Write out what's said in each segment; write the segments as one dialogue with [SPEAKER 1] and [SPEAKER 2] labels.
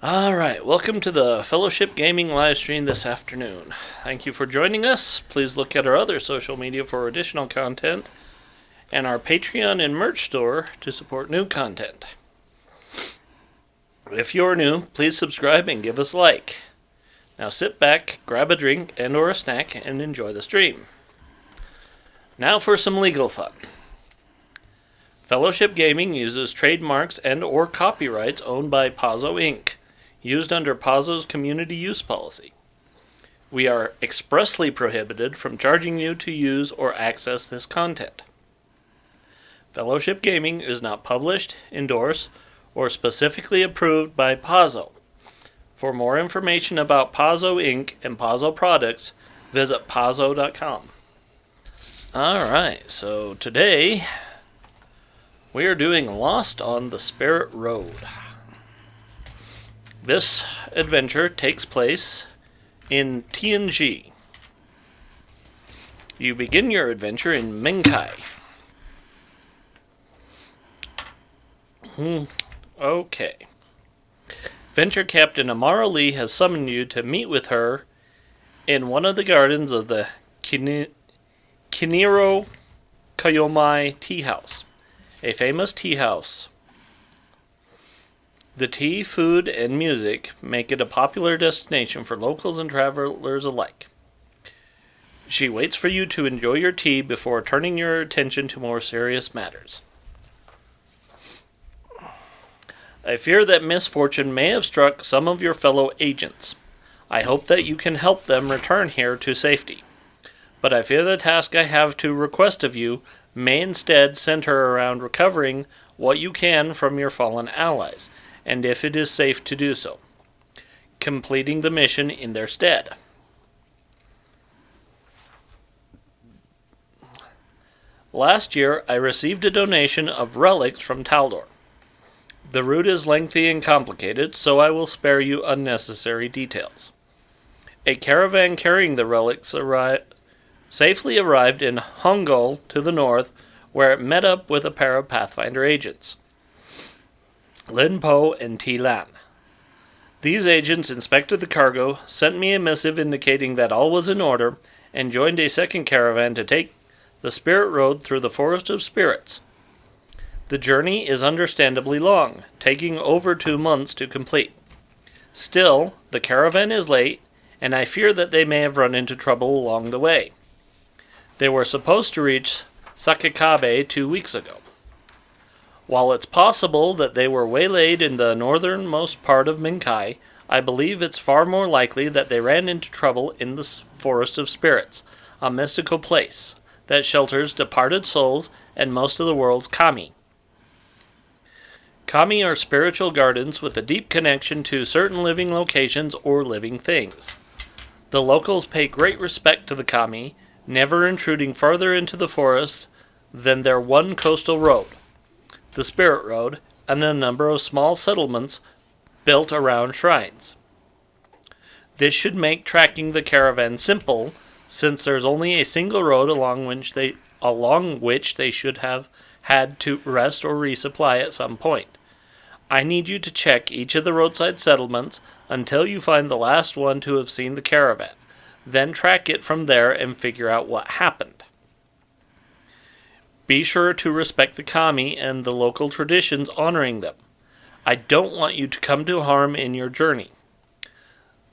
[SPEAKER 1] Alright, welcome to the Fellowship Gaming live stream this afternoon. Thank you for joining us. Please look at our other social media for additional content and our Patreon and merch store to support new content. If you're new, please subscribe and give us a like. Now sit back, grab a drink and or a snack, and enjoy the stream. Now for some legal fun. Fellowship Gaming uses trademarks and or copyrights owned by Pazzo Inc., used under Pazzo's community use policy. We are expressly prohibited from charging you to use or access this content. Fellowship Gaming is not published, endorsed, or specifically approved by Pazzo. For more information about Pazzo Inc. and Pazzo products, visit pazzo.com. Alright, so today we are doing Lost on the Spirit Road. This adventure takes place in TNG. You begin your adventure in Menkai. Okay. Venture Captain Amara Lee has summoned you to meet with her in one of the gardens of the Kiniro Kayomai Tea House, a famous tea house. The tea, food, and music make it a popular destination for locals and travelers alike. She waits for you to enjoy your tea before turning your attention to more serious matters. I fear that misfortune may have struck some of your fellow agents. I hope that you can help them return here to safety. But I fear the task I have to request of you may instead center around recovering what you can from your fallen allies, and if it is safe to do so, completing the mission in their stead. Last year, I received a donation of relics from Taldor. The route is lengthy and complicated, so I will spare you unnecessary details. A caravan carrying the relics safely arrived in Hongol to the north, where it met up with a pair of Pathfinder agents, Lin Po and Ti Lan. These agents inspected the cargo, sent me a missive indicating that all was in order, and joined a second caravan to take the Spirit Road through the Forest of Spirits. The journey is understandably long, taking over 2 months to complete. Still, the caravan is late, and I fear that they may have run into trouble along the way. They were supposed to reach Sakakabe 2 weeks ago. While it's possible that they were waylaid in the northernmost part of Menkai, I believe it's far more likely that they ran into trouble in the Forest of Spirits, a mystical place that shelters departed souls and most of the world's kami. Kami are spiritual gardens with a deep connection to certain living locations or living things. The locals pay great respect to the kami, never intruding further into the forest than their one coastal road, the Spirit Road, and a number of small settlements built around shrines. This should make tracking the caravan simple, since there's only a single road along which they should have had to rest or resupply at some point. I need you to check each of the roadside settlements until you find the last one to have seen the caravan. Then track it from there and figure out what happened. Be sure to respect the kami and the local traditions honoring them. I don't want you to come to harm in your journey.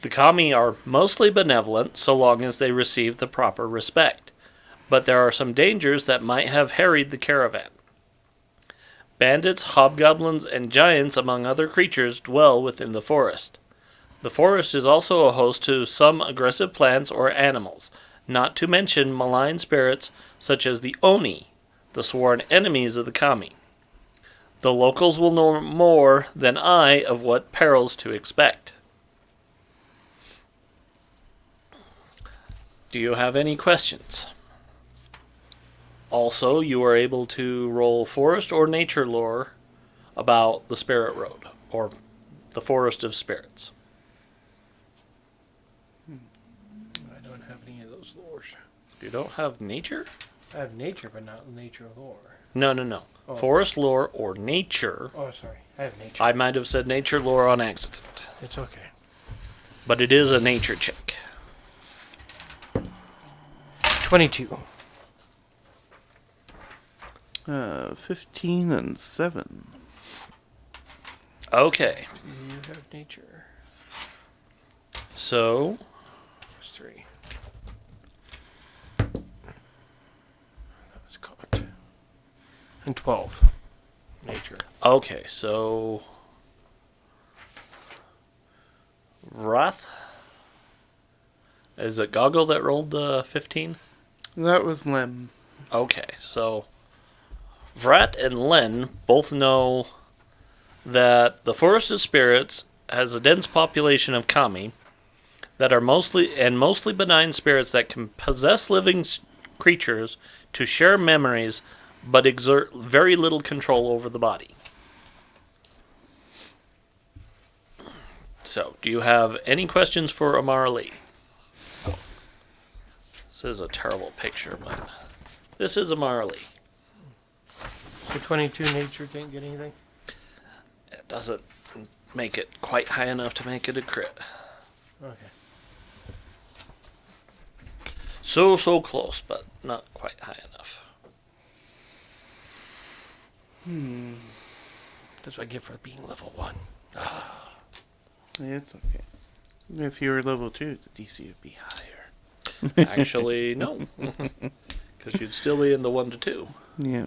[SPEAKER 1] The kami are mostly benevolent so long as they receive the proper respect, but there are some dangers that might have harried the caravan. Bandits, hobgoblins, and giants, among other creatures, dwell within the forest. The forest is also a host to some aggressive plants or animals, not to mention malign spirits such as the Oni, the sworn enemies of the kami. The locals will know more than I of what perils to expect. Do you have any questions? Also, you are able to roll forest or nature lore about the Spirit Road, or the Forest of Spirits.
[SPEAKER 2] I don't have any of those lores.
[SPEAKER 1] You don't have nature?
[SPEAKER 2] I have nature, but not nature lore.
[SPEAKER 1] No.
[SPEAKER 2] Oh.
[SPEAKER 1] Forest lore or nature.
[SPEAKER 2] Oh, sorry. I have nature.
[SPEAKER 1] I might have said nature lore on accident.
[SPEAKER 2] It's okay.
[SPEAKER 1] But it is a nature check.
[SPEAKER 2] 22.
[SPEAKER 3] 15 and 7.
[SPEAKER 1] Okay.
[SPEAKER 2] You have nature.
[SPEAKER 1] So,
[SPEAKER 2] Plus 3. That was caught. And 12. Nature.
[SPEAKER 1] okay, so Wrath. Is it Goggle that rolled the 15?
[SPEAKER 3] That was Lem.
[SPEAKER 1] Okay, so Vrat and Len both know that the Forest of Spirits has a dense population of kami that are mostly benign spirits that can possess living creatures to share memories but exert very little control over the body. So, do you have any questions for Amara Lee? This is a terrible picture, but this is Amara Lee.
[SPEAKER 2] So 22 nature didn't get anything?
[SPEAKER 1] It doesn't make it quite high enough to make it a crit.
[SPEAKER 2] Okay.
[SPEAKER 1] So close, but not quite high enough.
[SPEAKER 2] That's what I get for being level 1.
[SPEAKER 3] It's okay. If you were level 2, the DC would be higher.
[SPEAKER 1] Actually, no. Because you'd still be in the 1 to 2.
[SPEAKER 3] Yeah.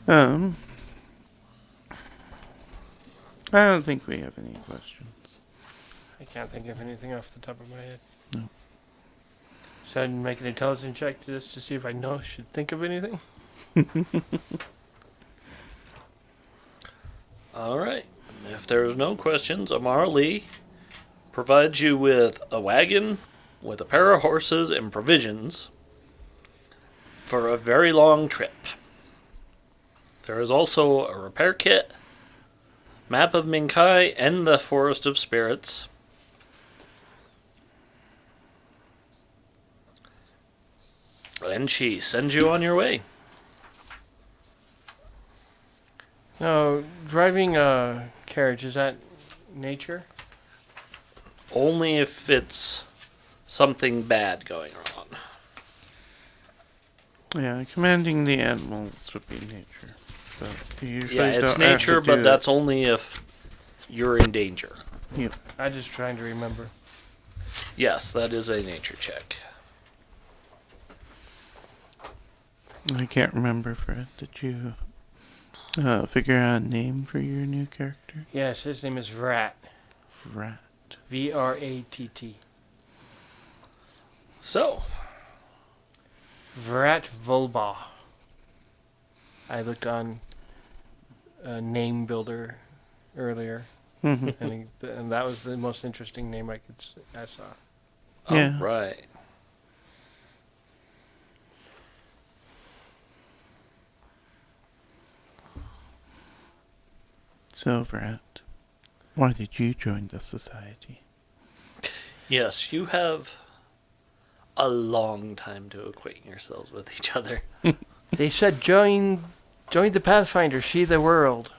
[SPEAKER 3] I don't think we have any questions.
[SPEAKER 2] I can't think of anything off the top of my head.
[SPEAKER 3] No.
[SPEAKER 2] So I'd make an intelligence check just to see if I should think of anything.
[SPEAKER 1] All right. If there's no questions, Amara Lee provides you with a wagon, with a pair of horses and provisions for a very long trip. There is also a repair kit, map of Minkai and the Forest of Spirits. And she sends you on your way.
[SPEAKER 2] No, driving a carriage, is that nature?
[SPEAKER 1] Only if it's something bad going on.
[SPEAKER 3] Yeah, commanding the animals would be nature. But you usually
[SPEAKER 1] Yeah, it's
[SPEAKER 3] don't have
[SPEAKER 1] nature,
[SPEAKER 3] to
[SPEAKER 1] but
[SPEAKER 3] do
[SPEAKER 1] that's only if you're in danger.
[SPEAKER 2] I'm just trying to remember.
[SPEAKER 1] Yes, that is a nature check.
[SPEAKER 3] I can't remember, Fred. Did you figure out a name for your new character?
[SPEAKER 2] Yes, his name is Vrat.
[SPEAKER 3] Vrat.
[SPEAKER 2] Vratt.
[SPEAKER 1] So,
[SPEAKER 2] Vrat Volba. I looked on Name Builder earlier, and that was the most interesting name I saw.
[SPEAKER 3] Yeah.
[SPEAKER 1] all right.
[SPEAKER 3] So, Vrat, why did you join the society?
[SPEAKER 1] Yes, you have a long time to acquaint yourselves with each other.
[SPEAKER 2] They said join the Pathfinder, see the world.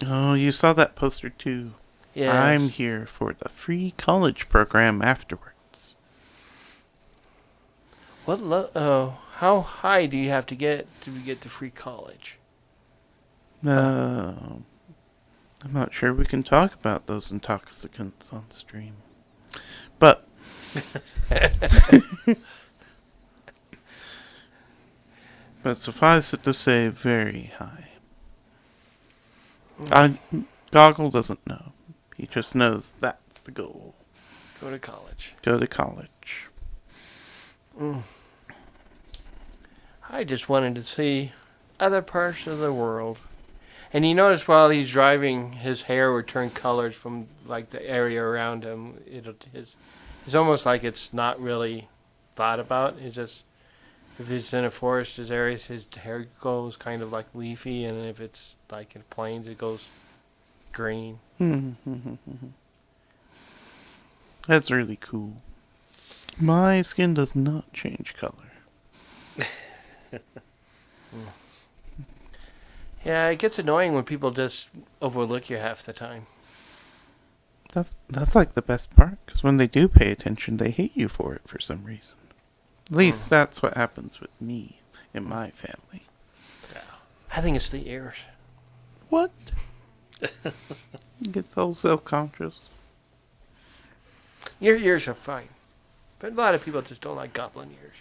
[SPEAKER 3] Oh, you saw that poster too.
[SPEAKER 2] Yes.
[SPEAKER 3] I'm here for the free college program afterwards.
[SPEAKER 2] How high do you have to get to free college?
[SPEAKER 3] I'm not sure we can talk about those intoxicants on stream. But but suffice it to say, very high. Goggle doesn't know. He just knows that's the goal.
[SPEAKER 2] Go to college.
[SPEAKER 3] Go to college.
[SPEAKER 2] I just wanted to see other parts of the world. And you notice while he's driving, his hair would turn colors from like the area around him. It's almost like it's not really thought about. It's just if he's in a forest, his hair goes kind of like leafy, and if it's like in plains, it goes green.
[SPEAKER 3] That's really cool. My skin does not change color.
[SPEAKER 2] Yeah, it gets annoying when people just overlook you half the time.
[SPEAKER 3] That's like the best part, because when they do pay attention, they hate you for it for some reason. At least that's what happens with me in my family.
[SPEAKER 2] I think it's the ears.
[SPEAKER 3] What? Gets all self-conscious.
[SPEAKER 2] Your ears are fine. But a lot of people just don't like goblin ears.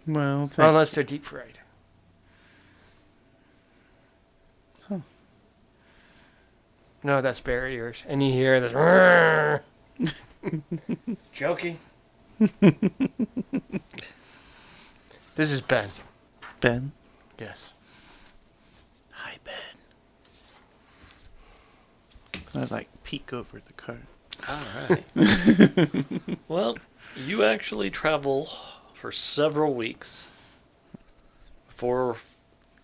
[SPEAKER 3] Well,
[SPEAKER 2] Unless they're deep fried.
[SPEAKER 3] Huh.
[SPEAKER 2] No, that's bear ears. And you hear this. Joking. This is Ben.
[SPEAKER 3] Ben.
[SPEAKER 2] Yes.
[SPEAKER 3] Hi, Ben. I like peek over the cart.
[SPEAKER 1] All right. Well, you actually travel for several weeks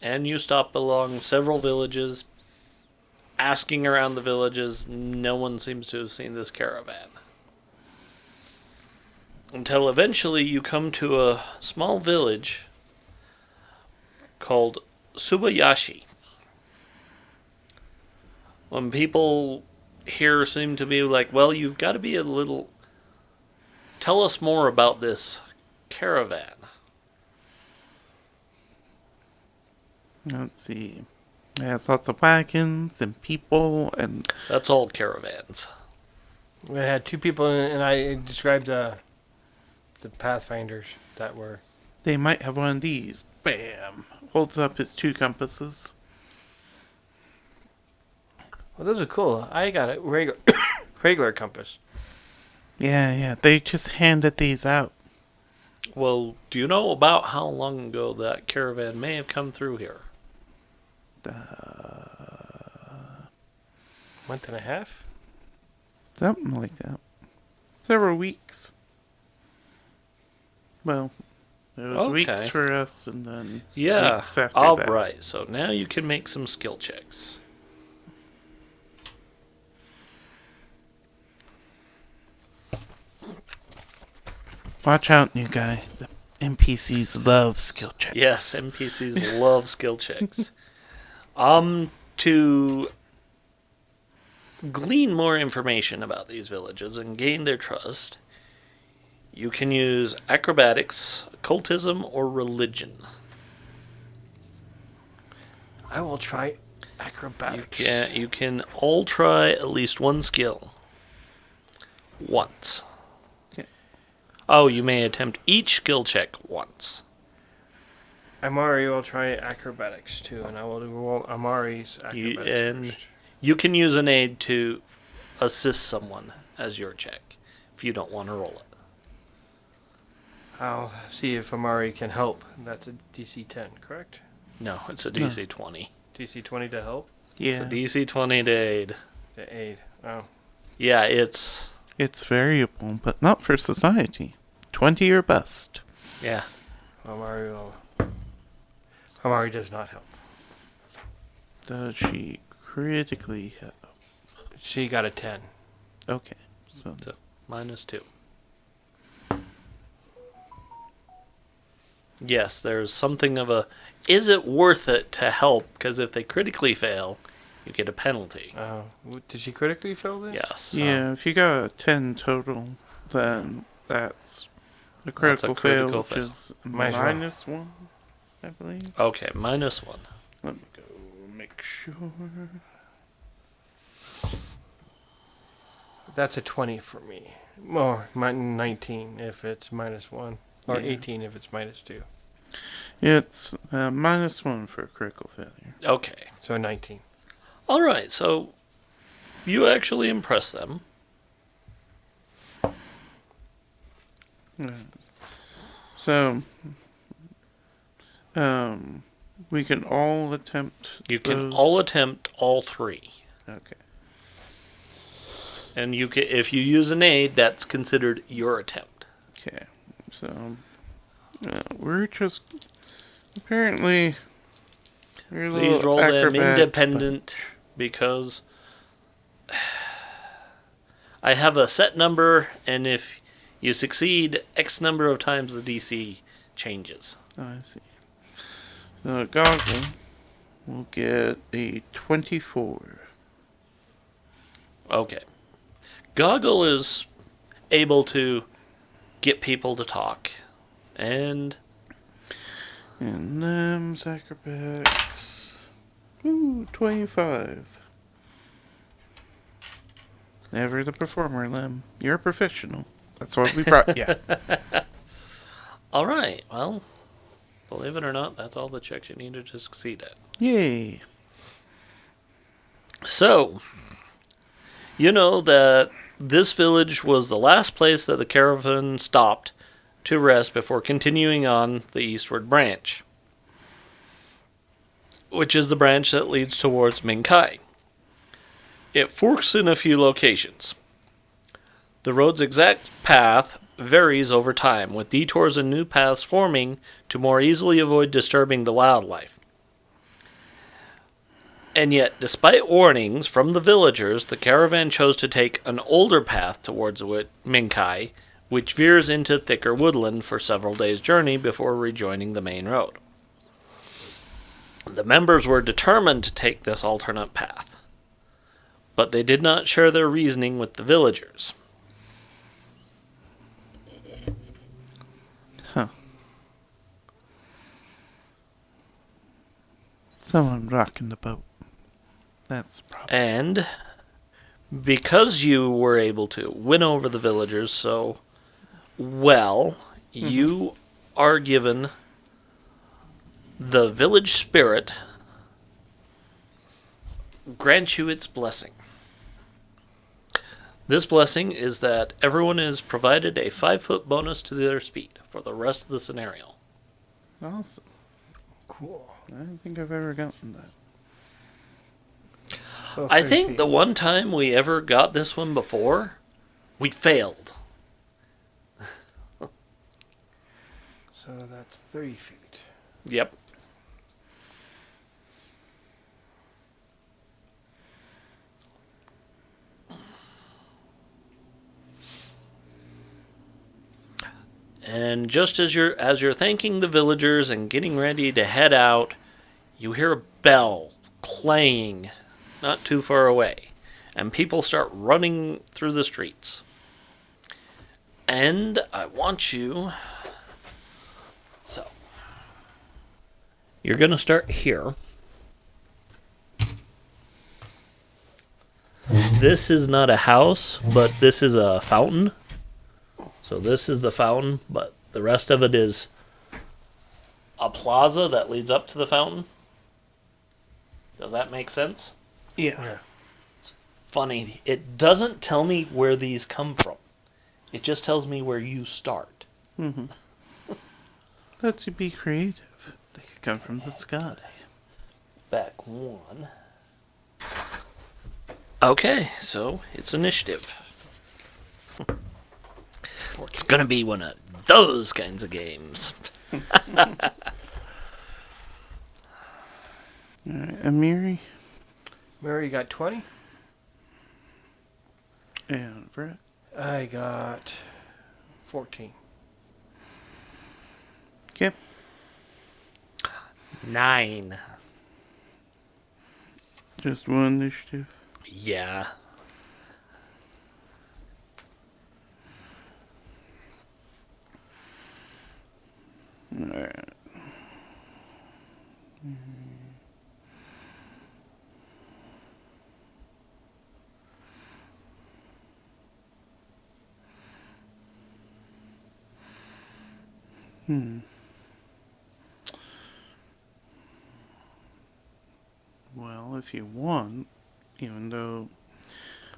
[SPEAKER 1] and you stop along several villages, asking around the villages. No one seems to have seen this caravan. Until eventually you come to a small village called Subayashi. When people here seem to be like, well, you've got to be a little... Tell us more about this caravan.
[SPEAKER 3] Let's see. It has lots of wagons and people and...
[SPEAKER 1] That's all caravans.
[SPEAKER 2] We had two people, and I described the Pathfinders that were...
[SPEAKER 3] They might have one of these. Bam! Holds up his 2 compasses.
[SPEAKER 2] Well, those are cool. I got a regular compass.
[SPEAKER 3] Yeah. They just handed these out.
[SPEAKER 1] Well, do you know about how long ago that caravan may have come through here?
[SPEAKER 2] Month and a half?
[SPEAKER 3] Something like that. Several weeks. Well, it was
[SPEAKER 1] Okay.
[SPEAKER 3] weeks for us and then
[SPEAKER 1] Yeah.
[SPEAKER 3] weeks after
[SPEAKER 1] All
[SPEAKER 3] that.
[SPEAKER 1] right. So now you can make some skill checks.
[SPEAKER 3] Watch out, new guy. The NPCs love skill checks.
[SPEAKER 1] Yes, NPCs love skill checks. To glean more information about these villages and gain their trust, you can use acrobatics, occultism, or religion.
[SPEAKER 2] I will try acrobatics.
[SPEAKER 1] You can all try at least one skill. Once.
[SPEAKER 3] Okay.
[SPEAKER 1] Oh, you may attempt each skill check once.
[SPEAKER 2] Amari will try acrobatics too, and I will do Amari's acrobatics first.
[SPEAKER 1] You can use an aid to assist someone as your check if you don't want to roll it.
[SPEAKER 2] I'll see if Amari can help. That's a DC 10, correct?
[SPEAKER 1] No, it's a DC 20.
[SPEAKER 2] DC 20 to help?
[SPEAKER 3] Yeah.
[SPEAKER 1] It's a DC 20 to aid.
[SPEAKER 2] To aid. Oh.
[SPEAKER 1] Yeah, it's...
[SPEAKER 3] It's variable, but not for society. 20 or bust.
[SPEAKER 1] Yeah.
[SPEAKER 2] Amari does not help.
[SPEAKER 3] Does she critically help?
[SPEAKER 2] She got a 10.
[SPEAKER 3] Okay. So
[SPEAKER 1] -2. Yes, there's something of a... Is it worth it to help? Because if they critically fail, you get a penalty.
[SPEAKER 2] Oh. Did she critically fail then?
[SPEAKER 1] Yes.
[SPEAKER 3] yeah, if you got a 10 total, then that's a critical,
[SPEAKER 1] critical
[SPEAKER 3] fail,
[SPEAKER 1] fail.
[SPEAKER 3] which is
[SPEAKER 2] Might as well.
[SPEAKER 3] -1, I believe.
[SPEAKER 1] Okay, -1.
[SPEAKER 3] Let me go make sure.
[SPEAKER 2] That's a 20 for me. Or 19 if it's -1. Or
[SPEAKER 3] Yeah.
[SPEAKER 2] 18 if it's -2.
[SPEAKER 3] It's -1 for critical failure.
[SPEAKER 1] Okay.
[SPEAKER 2] So 19.
[SPEAKER 1] All right, so you actually impress them.
[SPEAKER 3] So, we can all attempt.
[SPEAKER 1] You can
[SPEAKER 3] those?
[SPEAKER 1] all attempt all 3.
[SPEAKER 3] Okay.
[SPEAKER 1] And you can, if you use an aid, that's considered your attempt.
[SPEAKER 3] Okay. So, we're just apparently. We're a
[SPEAKER 1] Please
[SPEAKER 3] little
[SPEAKER 1] roll them
[SPEAKER 3] acrobat,
[SPEAKER 1] independent because I have a set number, and if you succeed X number of times the DC changes.
[SPEAKER 3] Oh, I see. Goggle will get a 24.
[SPEAKER 1] Okay. Goggle is able to get people to talk. And
[SPEAKER 3] And Lem's acrobatics. Ooh, 25. Never the performer, Lem. You're a professional. That's what we brought you.
[SPEAKER 1] all right, well, believe it or not, that's all the checks you needed to succeed at.
[SPEAKER 3] Yay.
[SPEAKER 1] So, you know that this village was the last place that the caravan stopped to rest before continuing on the eastward branch, which is the branch that leads towards Minkai. It forks in a few locations. The road's exact path varies over time, with detours and new paths forming to more easily avoid disturbing the wildlife. And yet, despite warnings from the villagers, the caravan chose to take an older path towards Minkai, which veers into thicker woodland for several days' journey before rejoining the main road. The members were determined to take this alternate path, but they did not share their reasoning with the villagers.
[SPEAKER 3] Huh. Someone rocking the boat. That's the problem.
[SPEAKER 1] And because you were able to win over the villagers so well, you are given the village spirit grants you its blessing. This blessing is that everyone is provided a 5-foot bonus to their speed for the rest of the scenario.
[SPEAKER 3] Awesome.
[SPEAKER 2] Cool.
[SPEAKER 3] I don't think I've ever gotten that.
[SPEAKER 2] So
[SPEAKER 1] I
[SPEAKER 2] 30
[SPEAKER 1] think
[SPEAKER 2] feet.
[SPEAKER 1] the one time we ever got this one before, we failed.
[SPEAKER 2] So that's 30 feet.
[SPEAKER 1] Yep. And just as you're thanking the villagers and getting ready to head out, you hear a bell clanging not too far away, and people start running through the streets. And I want you. So, you're going to start here. This is not a house, but this is a fountain. So this is the fountain, but the rest of it is a plaza that leads up to the fountain. Does that make sense?
[SPEAKER 3] Yeah.
[SPEAKER 1] Funny, it doesn't tell me where these come from. It just tells me where you start.
[SPEAKER 3] Mm-hmm. Lets you be creative. They could come from the sky.
[SPEAKER 1] Back one. Okay, so it's initiative. It's gonna be one of those kinds of games.
[SPEAKER 3] Alright, Amiri
[SPEAKER 2] Mary got 20.
[SPEAKER 3] and Brett.
[SPEAKER 2] I got 14.
[SPEAKER 3] Okay.
[SPEAKER 1] 9.
[SPEAKER 3] Just one initiative.
[SPEAKER 1] Yeah.
[SPEAKER 3] Alright. Well, if you want, even though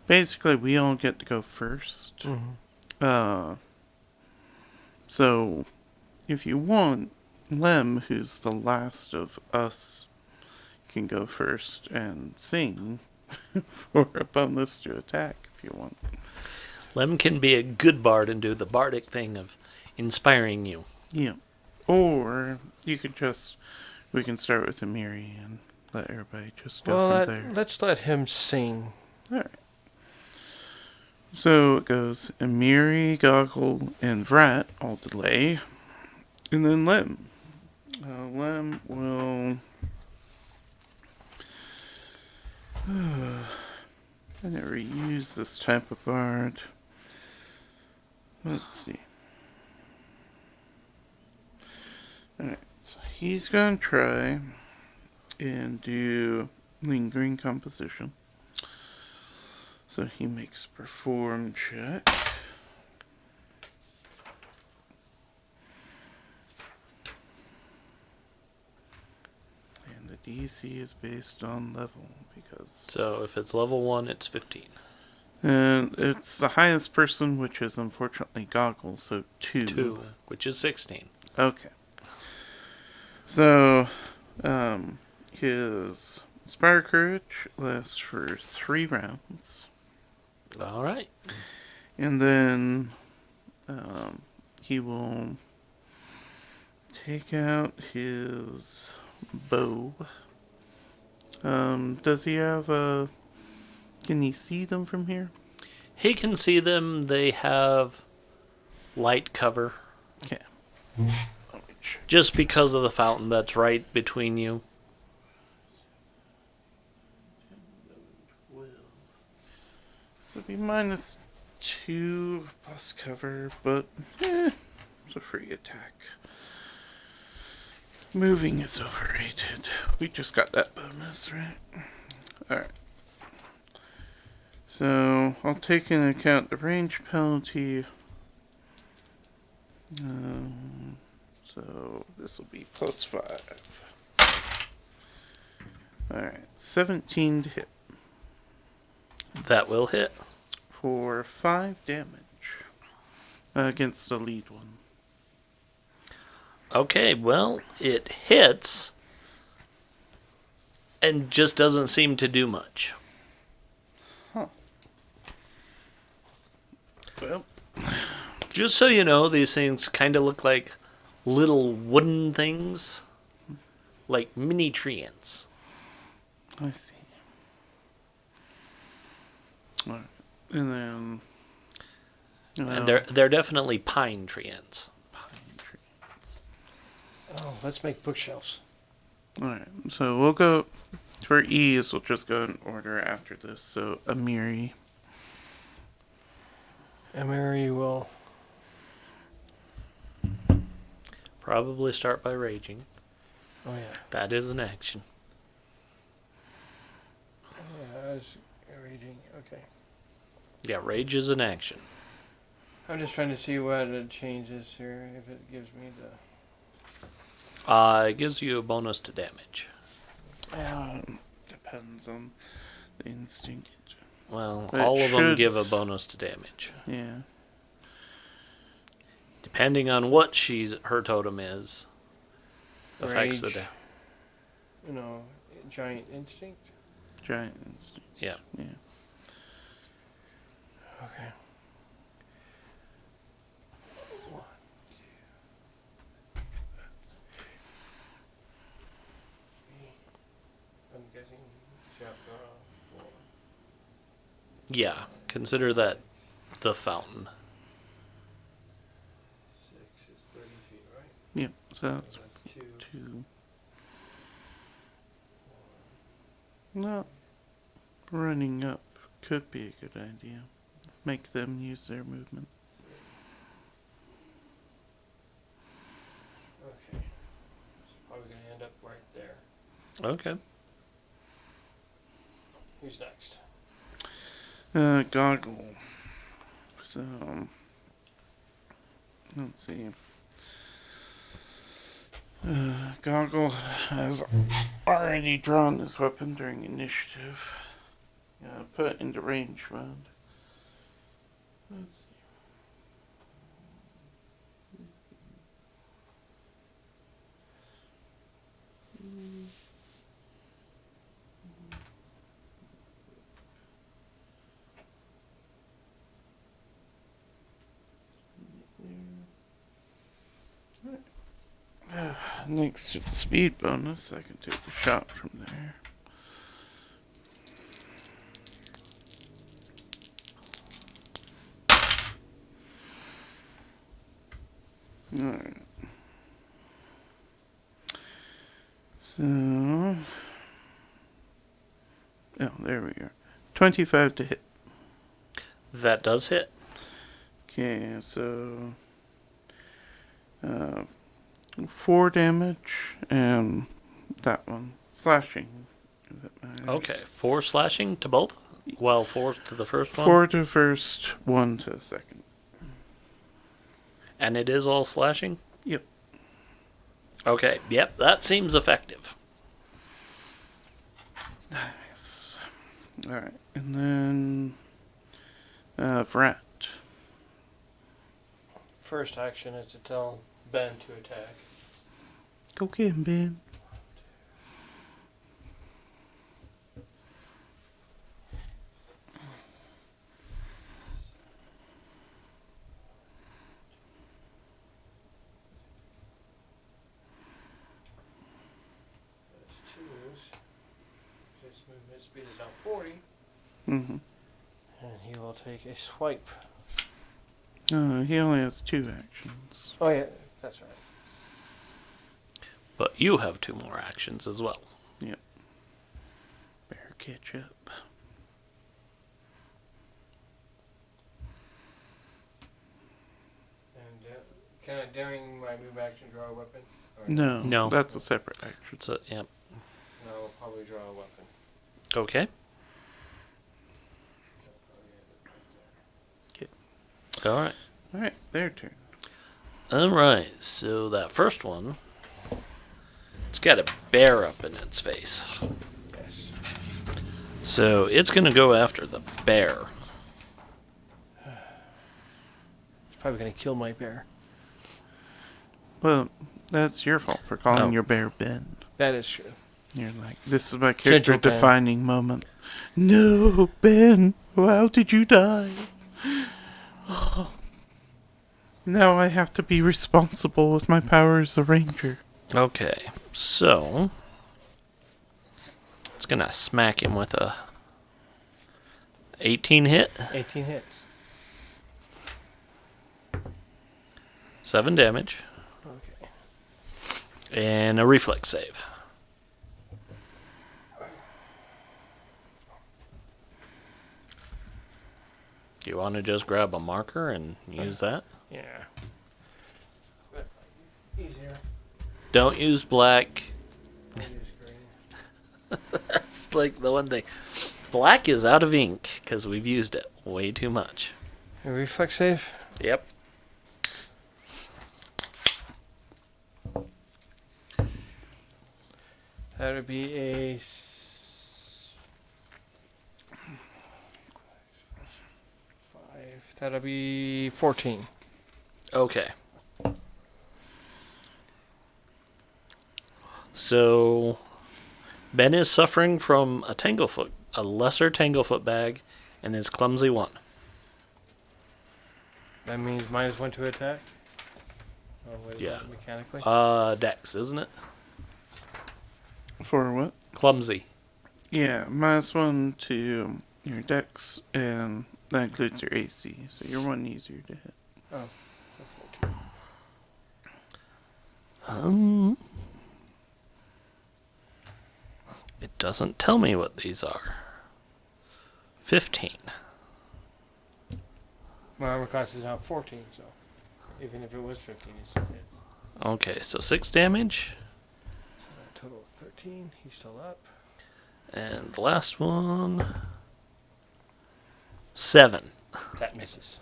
[SPEAKER 3] basically we all get to go first.
[SPEAKER 2] Mm-hmm.
[SPEAKER 3] So if you want, Lem, who's the last of us, can go first and sing for a bonus to attack if you want.
[SPEAKER 1] Lem can be a good bard and do the bardic thing of inspiring you.
[SPEAKER 3] Yeah. Or you could just, we can start with Amiri and let everybody just go
[SPEAKER 2] Well,
[SPEAKER 3] from there.
[SPEAKER 2] let's let him sing.
[SPEAKER 3] Alright. So it goes Amiri, Goggle, and Vrat all delay. And then Lem. Lem will. I never use this type of bard. Let's see. Alright, so he's gonna try and do lingering composition. So he makes a perform check. And the DC is based on level because.
[SPEAKER 1] So if it's level 1, it's 15.
[SPEAKER 3] And it's the highest person, which is unfortunately Goggles, so 2.
[SPEAKER 1] 2, which is 16.
[SPEAKER 3] Okay. So, his Inspire Courage lasts for 3 rounds.
[SPEAKER 1] All right.
[SPEAKER 3] And then, he will take out his bow. Does he have a... Can he see them from here?
[SPEAKER 1] He can see them. They have light cover.
[SPEAKER 3] Okay.
[SPEAKER 1] Just because of the fountain that's right between you.
[SPEAKER 3] It'll be -2 plus cover, but it's a free attack. Moving is overrated. We just got that bonus, right? Alright. So, I'll take into account the range penalty. So, this will be +5. Alright, 17 to hit.
[SPEAKER 1] That will hit.
[SPEAKER 3] For 5 damage. Against the lead one.
[SPEAKER 1] Okay, well, it hits and just doesn't seem to do much.
[SPEAKER 3] Huh. Well,
[SPEAKER 1] Just so you know, these things kind of look like little wooden things, like mini tree ants.
[SPEAKER 3] I see. Alright. And then...
[SPEAKER 1] And they're definitely pine tree ants.
[SPEAKER 3] Pine trees.
[SPEAKER 2] Oh, let's make bookshelves.
[SPEAKER 3] Alright, so we'll go... For ease, we'll just go in order after this. So, Amiri.
[SPEAKER 2] Mary will.
[SPEAKER 1] Probably start by raging.
[SPEAKER 2] Oh yeah.
[SPEAKER 1] That is an action.
[SPEAKER 2] Yeah, I was reading. Okay.
[SPEAKER 1] Yeah, rage is an action.
[SPEAKER 2] I'm just trying to see what it changes here. If it gives me the.
[SPEAKER 1] It gives you a bonus to damage.
[SPEAKER 3] Depends on the instinct.
[SPEAKER 1] Well,
[SPEAKER 3] It
[SPEAKER 1] all of them
[SPEAKER 3] should-
[SPEAKER 1] give a bonus to damage.
[SPEAKER 3] Yeah.
[SPEAKER 1] Depending on what her totem is, affects the
[SPEAKER 2] Rage.
[SPEAKER 1] damage.
[SPEAKER 2] You know, giant instinct.
[SPEAKER 3] Giant instinct.
[SPEAKER 1] Yeah.
[SPEAKER 3] Yeah.
[SPEAKER 2] Okay. 1, 2. 3. I'm guessing chapter 4.
[SPEAKER 1] Yeah, consider that the fountain.
[SPEAKER 2] 6 is 30 feet, right?
[SPEAKER 3] Yeah, so that's
[SPEAKER 2] 2.
[SPEAKER 3] 2. No. Running up could be a good idea. Make them use their movement.
[SPEAKER 2] Okay. It's probably going to end up right there.
[SPEAKER 1] Okay.
[SPEAKER 2] Who's next?
[SPEAKER 3] Goggle. So, let's see. Goggle has already drawn his weapon during initiative. Put it into range mode. Let's see. Next to the speed bonus, I can take a shot from there. Alright. So, oh, there we are. 25 to hit.
[SPEAKER 1] That does hit.
[SPEAKER 3] Okay, so 4 damage, and that one slashing. If it matters.
[SPEAKER 1] Okay, 4 slashing to both? Well, 4 to the first one.
[SPEAKER 3] 4 to first, 1 to second.
[SPEAKER 1] And it is all slashing?
[SPEAKER 3] Yep.
[SPEAKER 1] Okay, yep, that seems effective.
[SPEAKER 3] Nice. Alright, and then Vrat.
[SPEAKER 2] First action is to tell Ben to attack.
[SPEAKER 3] Go get him, Ben.
[SPEAKER 2] There's twos. His movement speed is now 40.
[SPEAKER 3] Mm-hmm.
[SPEAKER 2] And he will take a swipe.
[SPEAKER 3] He only has 2 actions.
[SPEAKER 2] Oh, yeah, that's right.
[SPEAKER 1] But you have 2 more actions as well.
[SPEAKER 3] Bear catch up.
[SPEAKER 2] And can I, during my move action, draw a weapon? Or
[SPEAKER 3] No,
[SPEAKER 1] No.
[SPEAKER 3] that's a separate action.
[SPEAKER 1] So, yep.
[SPEAKER 2] No, I'll probably draw a weapon.
[SPEAKER 1] Okay. Alright.
[SPEAKER 3] Alright, their turn.
[SPEAKER 1] Alright, so that first one, it's got a bear up in its face.
[SPEAKER 2] Yes.
[SPEAKER 1] So it's going to go after the bear.
[SPEAKER 2] It's probably going to kill my bear.
[SPEAKER 3] Well, that's your fault for calling
[SPEAKER 1] Oh.
[SPEAKER 3] your bear Ben.
[SPEAKER 2] That is true.
[SPEAKER 3] You're like, this is my character
[SPEAKER 2] Gentle Ben.
[SPEAKER 3] defining moment. No, Ben, how did you die? Now I have to be responsible with my power as a ranger.
[SPEAKER 1] Okay, so it's going to smack him with a 18 hit,
[SPEAKER 2] 18 hits.
[SPEAKER 1] 7 damage,
[SPEAKER 2] Okay.
[SPEAKER 1] and a reflex save. Do you want to just grab a marker and use that?
[SPEAKER 2] Yeah. But easier.
[SPEAKER 1] Don't use black.
[SPEAKER 2] I'll use green.
[SPEAKER 1] It's like the one thing. Black is out of ink because we've used it way too much.
[SPEAKER 2] A reflex save?
[SPEAKER 1] Yep.
[SPEAKER 2] That would be a 5. That'll be 14.
[SPEAKER 1] Okay. So Ben is suffering from a lesser tanglefoot bag, and is clumsy 1.
[SPEAKER 2] That means -1 to attack? Or what is
[SPEAKER 1] Yeah.
[SPEAKER 2] it mechanically?
[SPEAKER 1] Dex, isn't it?
[SPEAKER 3] For what?
[SPEAKER 1] Clumsy.
[SPEAKER 3] Yeah, -1 to your dex, and that includes your AC, so you're 1 easier to hit.
[SPEAKER 2] So 14.
[SPEAKER 1] It doesn't tell me what these are. 15.
[SPEAKER 2] My armor class is now 14, so even if it was 15, it still hits.
[SPEAKER 1] Okay, so 6 damage.
[SPEAKER 2] So a total of 13. He's still up.
[SPEAKER 1] And the last one, 7.
[SPEAKER 2] That misses.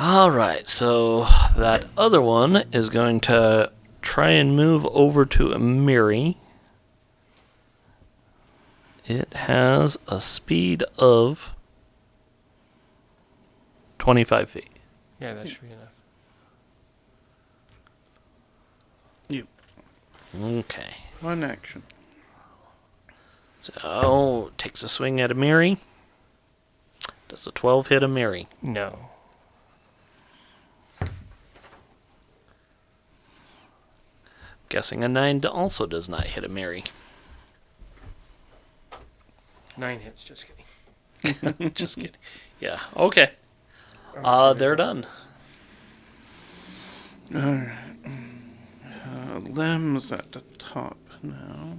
[SPEAKER 1] Alright, so that other one is going to try and move over to Amiri. It has a speed of 25 feet.
[SPEAKER 2] Yeah, that should be enough.
[SPEAKER 1] Okay.
[SPEAKER 3] 1 action.
[SPEAKER 1] So, takes a swing at Amiri. Does a 12 hit Amiri?
[SPEAKER 2] No.
[SPEAKER 1] Guessing a 9 also does not hit Amiri.
[SPEAKER 2] 9 hits, just kidding.
[SPEAKER 1] Just kidding. Yeah, okay. They're done.
[SPEAKER 3] Alright. Lem's at the top now.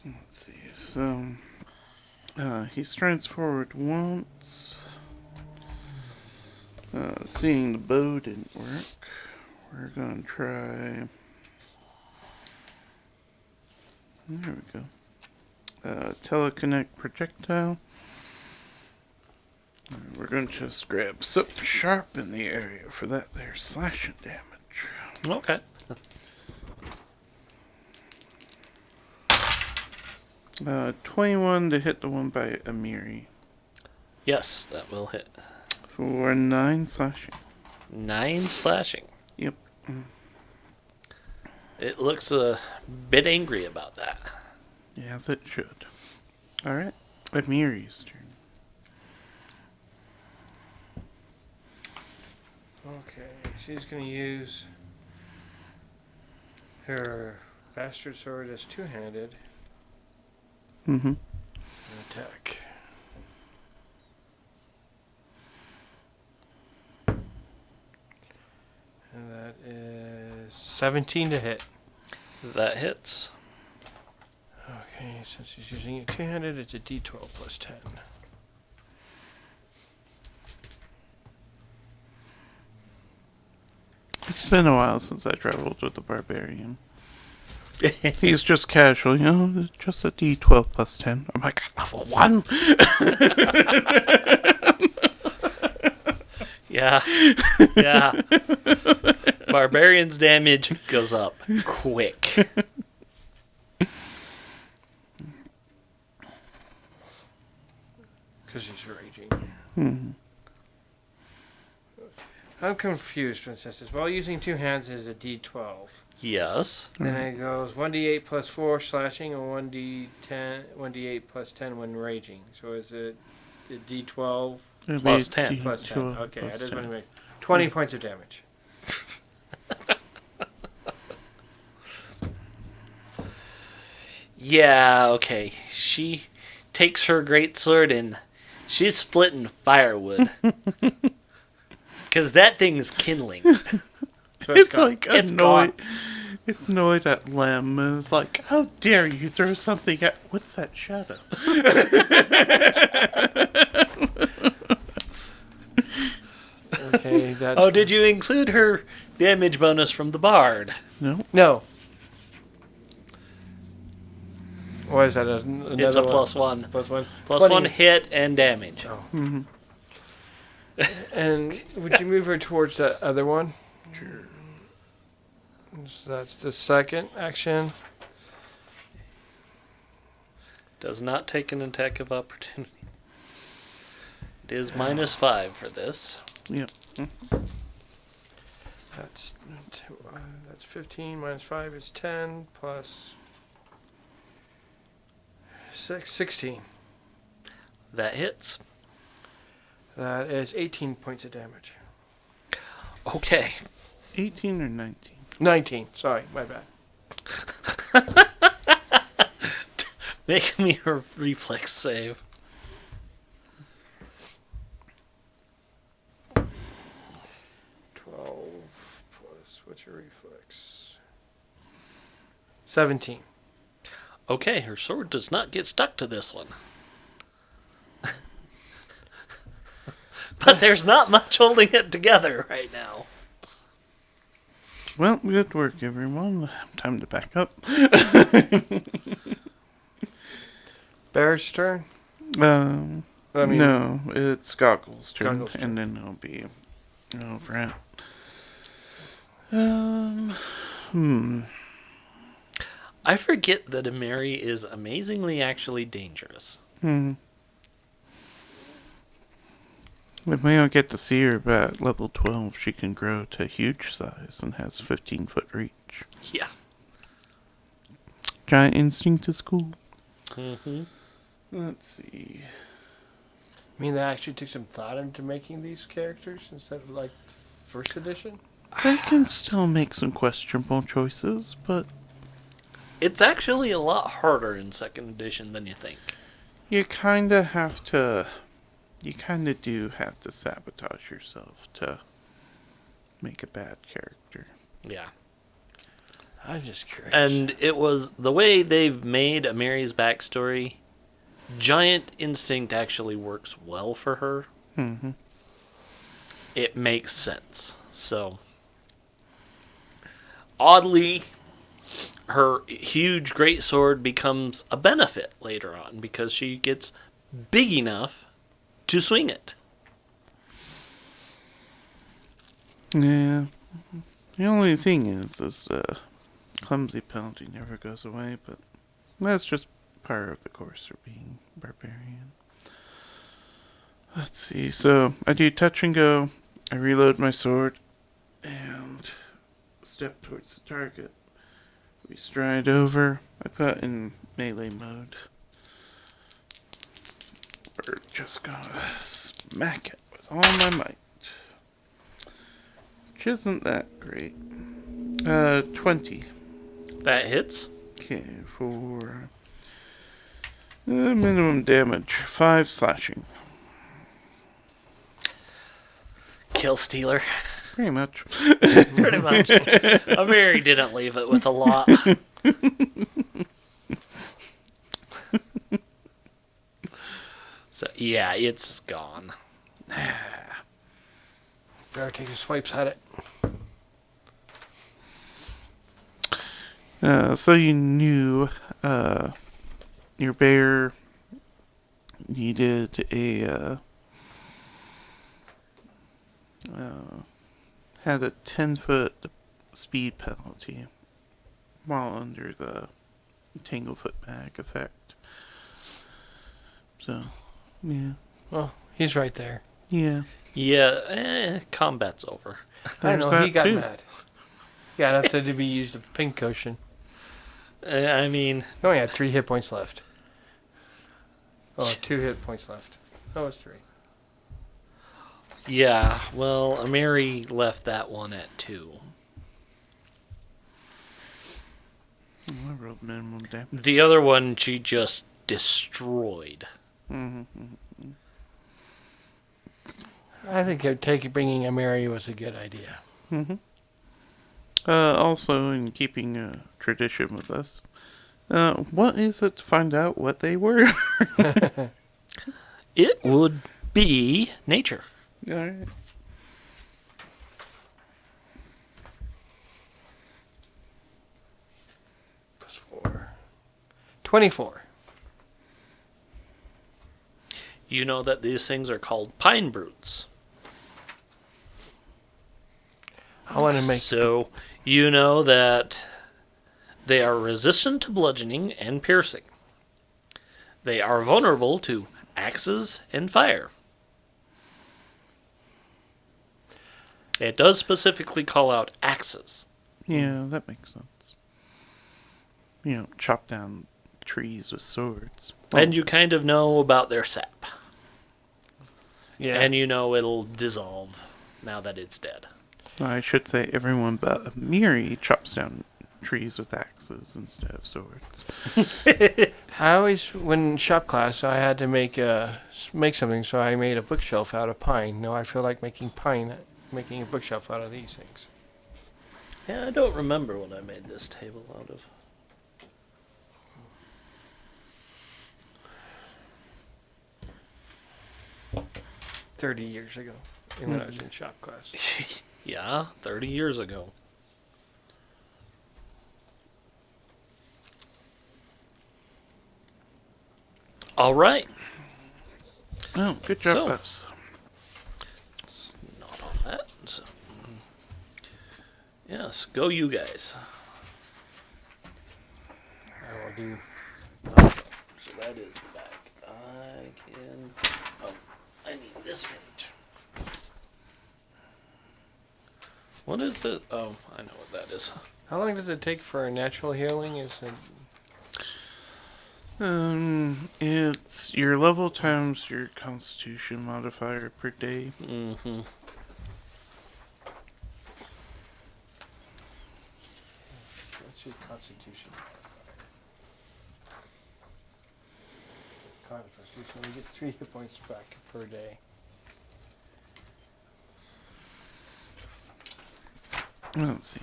[SPEAKER 3] Let's see. So he strides forward once. Seeing the bow didn't work, we're gonna try. There we go. Telekinetic projectile. We're going to just grab something sharp in the area for that there slashing damage.
[SPEAKER 1] Okay.
[SPEAKER 3] 21 to hit the one by Amiri.
[SPEAKER 1] Yes, that will hit.
[SPEAKER 3] For 9 slashing.
[SPEAKER 1] 9 slashing.
[SPEAKER 3] Yep.
[SPEAKER 1] It looks a bit angry about that.
[SPEAKER 3] Yes, it should. Alright. Amiri's turn.
[SPEAKER 2] Okay, she's going to use her bastard sword as two-handed
[SPEAKER 3] Mm-hmm.
[SPEAKER 2] and attack. And that is 17 to hit.
[SPEAKER 1] That hits.
[SPEAKER 2] Okay, since she's using it two-handed, it's a d12 plus 10.
[SPEAKER 3] It's been a while since I traveled with the barbarian. He's just casual, just a d12 plus 10. I'm like, level 1?
[SPEAKER 1] Yeah. Yeah. Barbarian's damage goes up quick.
[SPEAKER 2] Because he's raging.
[SPEAKER 3] Hmm.
[SPEAKER 2] I'm confused, Princesses. While using two hands is a d12.
[SPEAKER 1] Yes.
[SPEAKER 2] Then it goes 1d8 plus 4 slashing and 1d8 plus 10 when raging. So is it a d12
[SPEAKER 3] It'll
[SPEAKER 1] Plus
[SPEAKER 3] be
[SPEAKER 1] 10.
[SPEAKER 2] plus 10?
[SPEAKER 3] D12
[SPEAKER 2] Okay, I
[SPEAKER 3] plus
[SPEAKER 2] just
[SPEAKER 3] 10.
[SPEAKER 2] want to make 20 points of damage.
[SPEAKER 1] Yeah, okay. She takes her great sword and she's splitting firewood. Because that thing's kindling.
[SPEAKER 2] So
[SPEAKER 3] It's
[SPEAKER 2] gone.
[SPEAKER 3] like
[SPEAKER 1] It's
[SPEAKER 3] annoyed.
[SPEAKER 1] gone.
[SPEAKER 3] It's annoyed at Lem, and it's like, how dare you throw something at. What's that shadow?
[SPEAKER 2] Okay, that's...
[SPEAKER 1] Oh, did you include her damage bonus from the bard?
[SPEAKER 3] No.
[SPEAKER 2] No. What is that? Another
[SPEAKER 1] It's a
[SPEAKER 2] one?
[SPEAKER 1] plus 1.
[SPEAKER 2] Plus 1?
[SPEAKER 1] Plus
[SPEAKER 2] 20.
[SPEAKER 1] 1 hit and damage.
[SPEAKER 2] Oh.
[SPEAKER 3] Mm-hmm.
[SPEAKER 2] And would you move her towards that other one?
[SPEAKER 3] Sure.
[SPEAKER 2] So that's the second action.
[SPEAKER 1] Does not take an attack of opportunity. It is -5 for this.
[SPEAKER 3] Yep.
[SPEAKER 2] That's 15 minus 5 is 10 plus 6, 16.
[SPEAKER 1] That hits.
[SPEAKER 2] That is 18 points of damage.
[SPEAKER 1] Okay.
[SPEAKER 3] 18 or 19?
[SPEAKER 2] 19. Sorry, my bad.
[SPEAKER 1] Make me a reflex save.
[SPEAKER 2] 12 plus, what's your reflex? 17.
[SPEAKER 1] Okay, her sword does not get stuck to this one. But there's not much holding it together right now.
[SPEAKER 3] Well, good work, everyone. Time to back up.
[SPEAKER 2] Bear's turn?
[SPEAKER 3] No, it's Goggles' turn,
[SPEAKER 2] Goggles' turn.
[SPEAKER 3] and then it'll be Brent.
[SPEAKER 1] I forget that Amiri is amazingly actually dangerous.
[SPEAKER 3] We may not get to see her, but at level 12, she can grow to huge size and has 15-foot reach.
[SPEAKER 1] Yeah.
[SPEAKER 3] Giant instinct is cool.
[SPEAKER 1] Mm-hmm.
[SPEAKER 3] Let's see.
[SPEAKER 2] I mean, they actually took some thought into making these characters instead of like first edition.
[SPEAKER 3] They can still make some questionable choices, but
[SPEAKER 1] It's actually a lot harder in second edition than you think.
[SPEAKER 3] you kind of have to. You kind of do have to sabotage yourself to make a bad character.
[SPEAKER 1] Yeah.
[SPEAKER 2] I'm just curious.
[SPEAKER 1] And it was the way they've made Amiri's backstory. Giant Instinct actually works well for her.
[SPEAKER 3] Mm-hmm.
[SPEAKER 1] It makes sense. So, oddly, her huge greatsword becomes a benefit later on because she gets big enough to swing it.
[SPEAKER 3] Yeah. The only thing is clumsy penalty never goes away, but that's just part of the course for being barbarian. Let's see. So I do touch and go. I reload my sword and step towards the target. We stride over. I put in melee mode. We're just gonna smack it with all my might. Which isn't that great. 20.
[SPEAKER 1] That hits.
[SPEAKER 3] Okay, for minimum damage. 5 slashing.
[SPEAKER 1] Kill Stealer.
[SPEAKER 3] Pretty much.
[SPEAKER 1] Pretty much. Amiri didn't leave it with a lot. So, yeah, it's gone.
[SPEAKER 2] Better take a swipes at it.
[SPEAKER 3] So you knew your bear needed had a 10-foot speed penalty while under the Tanglefoot bag effect. So, yeah.
[SPEAKER 2] Well, he's right there.
[SPEAKER 3] Yeah.
[SPEAKER 1] Yeah, combat's over.
[SPEAKER 2] I know,
[SPEAKER 3] There's
[SPEAKER 2] he
[SPEAKER 3] that
[SPEAKER 2] got
[SPEAKER 3] too.
[SPEAKER 2] mad. Got up to be used a pink cushion.
[SPEAKER 1] I mean,
[SPEAKER 2] He only had 3 hit points left. Oh, 2 hit points left. Oh, it's 3.
[SPEAKER 1] yeah, well, Amiri left that one at 2.
[SPEAKER 3] I rolled minimum damage.
[SPEAKER 1] The other one she just destroyed.
[SPEAKER 3] Mm-hmm.
[SPEAKER 2] I think bringing Amiri was a good idea.
[SPEAKER 3] Mm-hmm. Also, in keeping a tradition with us, what is it to find out what they were?
[SPEAKER 1] It would be nature.
[SPEAKER 3] Alright.
[SPEAKER 2] Plus 4. 24.
[SPEAKER 1] You know that these things are called pine brutes.
[SPEAKER 2] I want to make...
[SPEAKER 1] So, you know that they are resistant to bludgeoning and piercing. They are vulnerable to axes and fire. It does specifically call out axes.
[SPEAKER 3] Yeah, that makes sense. You know, chop down trees with swords.
[SPEAKER 1] And you kind of know about their sap.
[SPEAKER 2] Yeah.
[SPEAKER 1] And you know it'll dissolve now that it's dead.
[SPEAKER 3] I should say everyone but Amiri chops down trees with axes instead of swords.
[SPEAKER 2] I always, when shop class, I had to make something, so I made a bookshelf out of pine. Now I feel like making a bookshelf out of these things.
[SPEAKER 1] Yeah, I don't remember what I made this table out of.
[SPEAKER 2] 30 years ago, when I was in shop class.
[SPEAKER 1] Yeah, 30 years ago. All right.
[SPEAKER 3] Oh, good job,
[SPEAKER 1] So-
[SPEAKER 3] us.
[SPEAKER 1] It's not all that. So, yes, go you guys.
[SPEAKER 2] I will do.
[SPEAKER 1] So that is the back. I can. Oh, I need this page. What is it? Oh, I know what that is.
[SPEAKER 2] How long does it take for a natural healing? Is it
[SPEAKER 3] It's your level times your constitution modifier per day.
[SPEAKER 1] Mm-hmm.
[SPEAKER 2] What's your constitution? Constitution. You get 3 hit points back per day.
[SPEAKER 3] Let's see.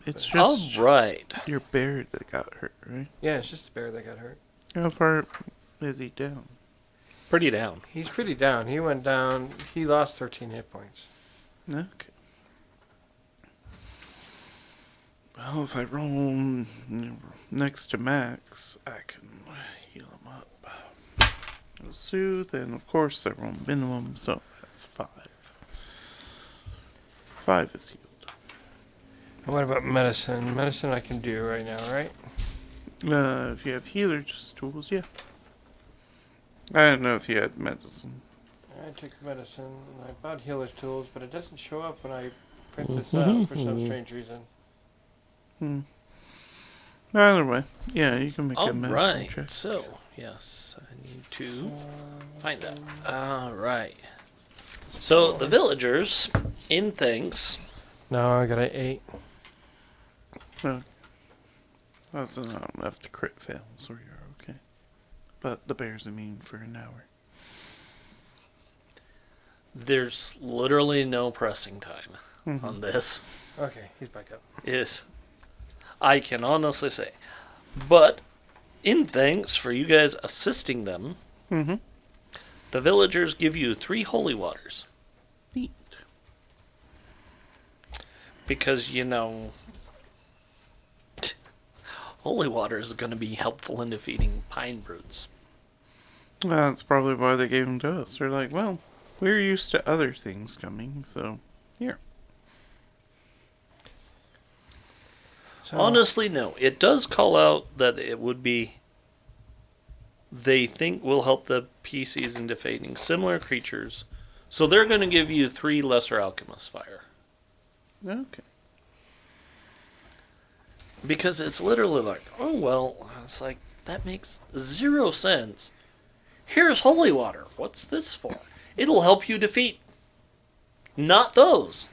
[SPEAKER 3] It's
[SPEAKER 1] All
[SPEAKER 3] just
[SPEAKER 1] right.
[SPEAKER 3] your bear that got hurt, right?
[SPEAKER 2] Yeah, it's just the bear that got hurt.
[SPEAKER 3] How far is he down?
[SPEAKER 1] Pretty down.
[SPEAKER 2] He's pretty down. He went down. He lost 13 hit points.
[SPEAKER 3] Okay. Well, if I roll next to max, I can heal him up. I'll soothe, and of course I roll minimum, so that's 5. 5 is healed.
[SPEAKER 2] And what about medicine? Medicine I can do right now, right?
[SPEAKER 3] If you have healer just tools, yeah. I don't know if you had medicine.
[SPEAKER 2] I took medicine and I bought healer's tools, but it doesn't show up when I print this out for some strange reason.
[SPEAKER 3] Either way, yeah, you can make
[SPEAKER 1] All
[SPEAKER 3] a medicine
[SPEAKER 1] right.
[SPEAKER 3] check.
[SPEAKER 1] So, yes, I need to find that. All right. So, the villagers, in thanks,
[SPEAKER 2] No, I got an 8.
[SPEAKER 3] That's not enough to crit fail, so you're okay. But the bear's immune for an hour.
[SPEAKER 1] there's literally no pressing time on this.
[SPEAKER 2] Okay, he's back up.
[SPEAKER 1] Yes. I can honestly say. But, in thanks for you guys assisting them,
[SPEAKER 3] Mm-hmm.
[SPEAKER 1] the villagers give you 3 holy waters.
[SPEAKER 3] Neat.
[SPEAKER 1] Because, you know, holy water is going to be helpful in defeating pine brutes.
[SPEAKER 3] Well, that's probably why they gave them to us. They're like, well, we're used to other things coming, so here.
[SPEAKER 2] So,
[SPEAKER 1] Honestly, no. It does call out that it would be. They think will help the PCs in defeating similar creatures. So they're going to give you 3 lesser alchemist fire.
[SPEAKER 3] Okay.
[SPEAKER 1] Because it's literally like, oh, well, it's like, that makes 0 sense. Here's holy water. What's this for? It'll help you defeat. Not those.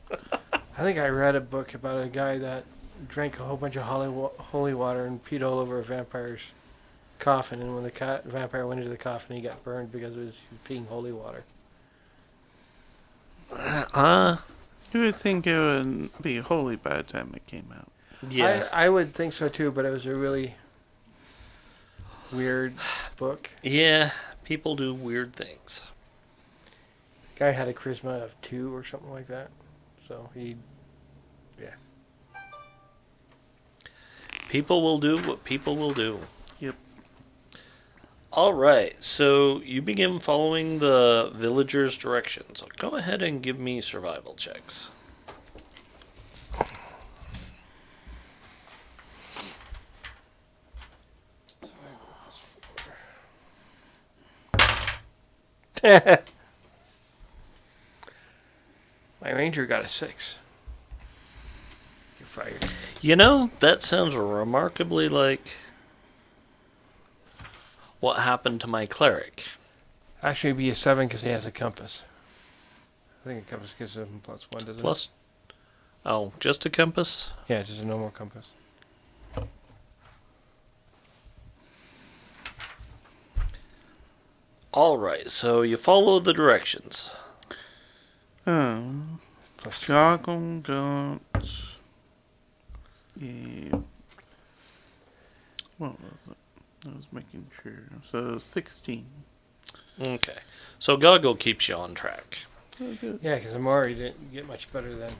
[SPEAKER 2] I think I read a book about a guy that drank a whole bunch of holy water and peed all over a vampire's coffin, and when the vampire went into the coffin, he got burned because he was peeing holy water.
[SPEAKER 3] You would think it would be holy by the time it came out.
[SPEAKER 1] Yeah.
[SPEAKER 2] I would think so too, but it was a really weird book.
[SPEAKER 1] Yeah. People do weird things.
[SPEAKER 2] Guy had a charisma of 2 or something like that, so he.
[SPEAKER 1] People will do what people will do.
[SPEAKER 3] Yep.
[SPEAKER 1] All right, so you begin following the villagers' directions. So go ahead and give me survival checks.
[SPEAKER 2] My ranger got a 6. You're fired.
[SPEAKER 1] You know, that sounds remarkably like what happened to my cleric.
[SPEAKER 2] Actually, it'd be a 7 because he has a compass. I think a compass gives him +1, doesn't
[SPEAKER 1] Plus, oh, just a compass?
[SPEAKER 2] it? Yeah, just a normal compass.
[SPEAKER 1] All right, so you follow the directions.
[SPEAKER 2] +2.
[SPEAKER 3] Goggle got. Yeah. What was it? I was making sure. So 16.
[SPEAKER 1] Okay, so Goggle keeps you on track.
[SPEAKER 3] Oh, good.
[SPEAKER 2] Yeah, because Amari didn't get much better than.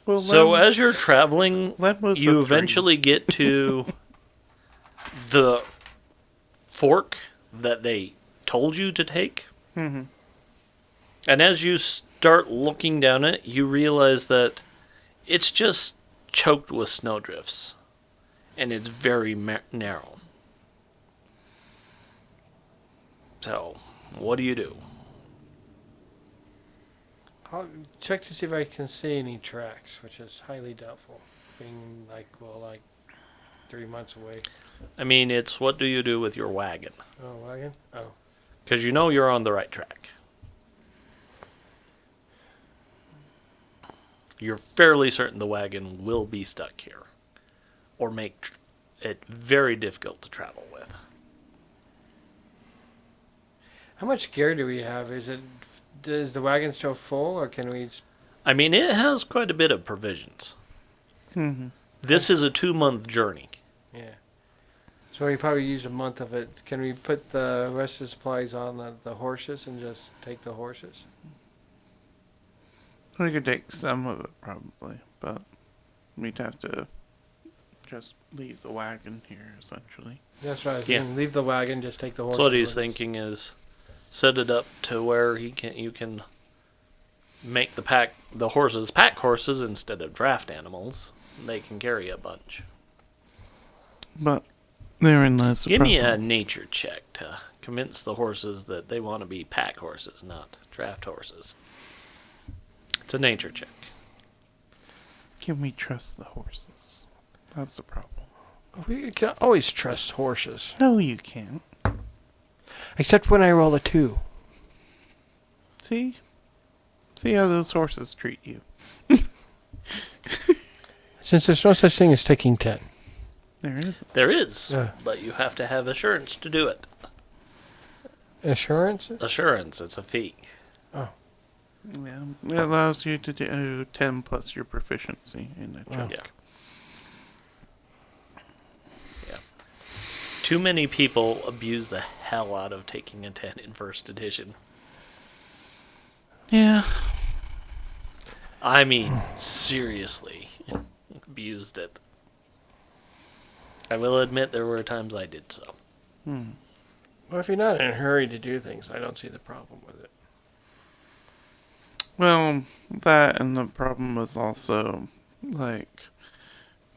[SPEAKER 3] Well,
[SPEAKER 1] So as you're traveling,
[SPEAKER 3] Lem was
[SPEAKER 1] you
[SPEAKER 3] a 3.
[SPEAKER 1] eventually get to the fork that they told you to take.
[SPEAKER 3] Mm-hmm.
[SPEAKER 1] And as you start looking down it, you realize that it's just choked with snowdrifts. And it's very narrow. So, what do you do?
[SPEAKER 2] I'll check to see if I can see any tracks, which is highly doubtful. being like 3 months away.
[SPEAKER 1] I mean, it's what do you do with your wagon?
[SPEAKER 2] Oh, wagon? Oh.
[SPEAKER 1] Because you know you're on the right track. You're fairly certain the wagon will be stuck here, or make it very difficult to travel with.
[SPEAKER 2] How much gear do we have? Is the wagon still full, or can we?
[SPEAKER 1] I mean, it has quite a bit of provisions.
[SPEAKER 3] Mm-hmm.
[SPEAKER 1] This is a 2-month journey.
[SPEAKER 2] Yeah. So we probably use a month of it. Can we put the rest of the supplies on the horses and just take the horses?
[SPEAKER 3] We could take some of it probably, but we'd have to just leave the wagon here essentially.
[SPEAKER 2] That's right.
[SPEAKER 1] Yeah.
[SPEAKER 2] Leave the wagon, just take the horses.
[SPEAKER 1] So what he's
[SPEAKER 2] with us.
[SPEAKER 1] thinking is set it up to where you can make the horses pack horses instead of draft animals. They can carry a bunch.
[SPEAKER 3] But therein lies the
[SPEAKER 1] Give me a
[SPEAKER 3] problem.
[SPEAKER 1] nature check to convince the horses that they want to be pack horses, not draft horses. It's a nature check.
[SPEAKER 3] Can we trust the horses? That's the problem.
[SPEAKER 2] We can always trust horses,
[SPEAKER 3] No, you can't.
[SPEAKER 2] except when I roll a 2.
[SPEAKER 3] See? See how those horses treat you.
[SPEAKER 2] Since there's no such thing as taking 10.
[SPEAKER 3] There isn't.
[SPEAKER 1] There is,
[SPEAKER 2] Yeah.
[SPEAKER 1] but you have to have assurance to do it.
[SPEAKER 2] Assurance?
[SPEAKER 1] Assurance, it's a fee.
[SPEAKER 3] Yeah, it allows you to do 10 plus your proficiency in a check.
[SPEAKER 1] Yeah. Too many people abuse the hell out of taking a 10 in first edition.
[SPEAKER 3] Yeah.
[SPEAKER 1] I mean, seriously, abused it. I will admit there were times I did so.
[SPEAKER 2] Well, if you're not in a hurry to do things, I don't see the problem with it.
[SPEAKER 3] Well, that and the problem was also, like,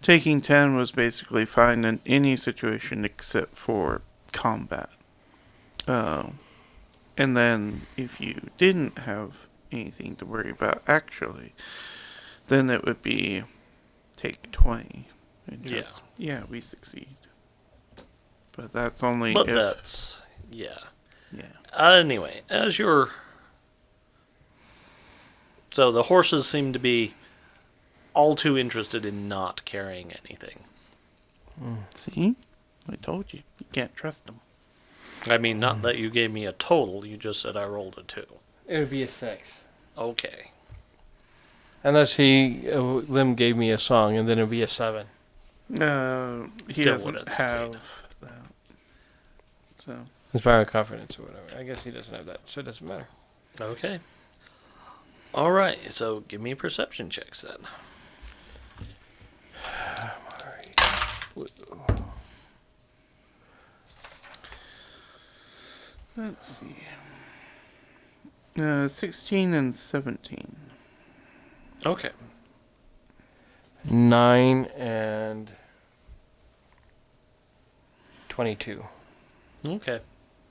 [SPEAKER 3] taking 10 was basically fine in any situation except for combat. And then if you didn't have anything to worry about actually, then it would be take 20. And just, yeah, we succeed. But that's only
[SPEAKER 1] But
[SPEAKER 3] if...
[SPEAKER 1] that's, yeah.
[SPEAKER 3] Yeah.
[SPEAKER 1] Anyway, as you're... So the horses seem to be all too interested in not carrying anything.
[SPEAKER 3] See? I told you. You can't trust them.
[SPEAKER 1] I mean, not that you gave me a total, you just said I rolled a 2.
[SPEAKER 2] It would be a 6.
[SPEAKER 1] Okay.
[SPEAKER 2] Unless Lim gave me a song, and then it would be a 7.
[SPEAKER 3] He
[SPEAKER 1] Still
[SPEAKER 3] doesn't
[SPEAKER 1] wouldn't
[SPEAKER 3] have
[SPEAKER 1] succeed.
[SPEAKER 3] that. So...
[SPEAKER 2] Inspiring confidence or whatever. I guess he doesn't have that, so it doesn't matter.
[SPEAKER 1] Okay. Alright, so give me perception checks then.
[SPEAKER 3] Let's see. 16 and 17.
[SPEAKER 1] Okay.
[SPEAKER 2] 9 and 22.
[SPEAKER 1] Okay.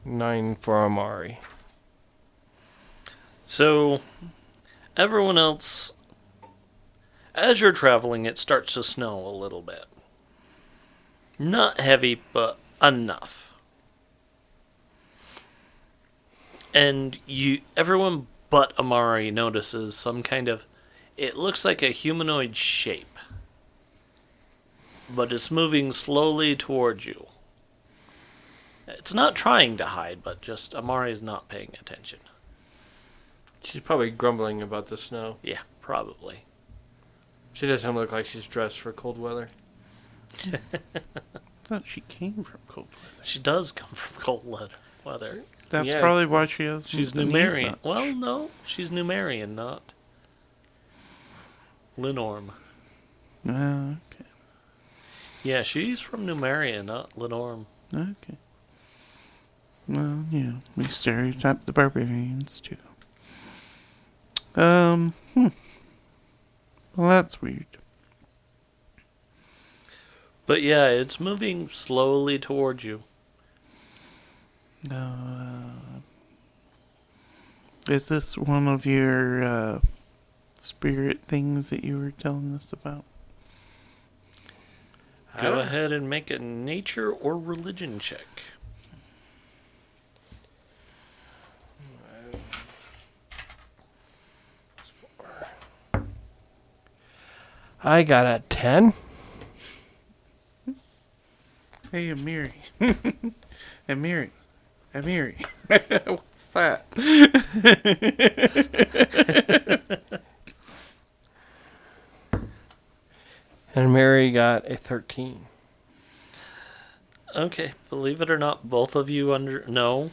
[SPEAKER 2] 9 for Amari.
[SPEAKER 1] So, everyone else, as you're traveling, it starts to snow a little bit. Not heavy, but enough. And everyone but Amari notices some kind of, it looks like a humanoid shape. But it's moving slowly towards you. It's not trying to hide, but just Amari's not paying attention.
[SPEAKER 2] She's probably grumbling about the snow.
[SPEAKER 1] Yeah, probably.
[SPEAKER 2] She doesn't look like she's dressed for cold weather.
[SPEAKER 3] I thought she came from cold weather.
[SPEAKER 1] She does come from cold weather.
[SPEAKER 3] That's
[SPEAKER 2] Yeah.
[SPEAKER 3] probably why she has.
[SPEAKER 1] She's Numerian. Well, no, she's Numerian, not Lenorm.
[SPEAKER 3] Okay.
[SPEAKER 1] Yeah, she's from Numeria, not Lenorm.
[SPEAKER 3] Okay. Well, yeah, we stereotype the barbarians too. Well, that's weird.
[SPEAKER 1] But yeah, it's moving slowly towards you.
[SPEAKER 3] Is this one of your spirit things that you were telling us about?
[SPEAKER 2] I
[SPEAKER 1] Go
[SPEAKER 2] don't-
[SPEAKER 1] ahead and make a nature or religion check.
[SPEAKER 2] I got a 10.
[SPEAKER 3] Hey, Amiri. Amiri. Amiri. What's that?
[SPEAKER 2] And Mary got a 13.
[SPEAKER 1] Okay, believe it or not, both of you know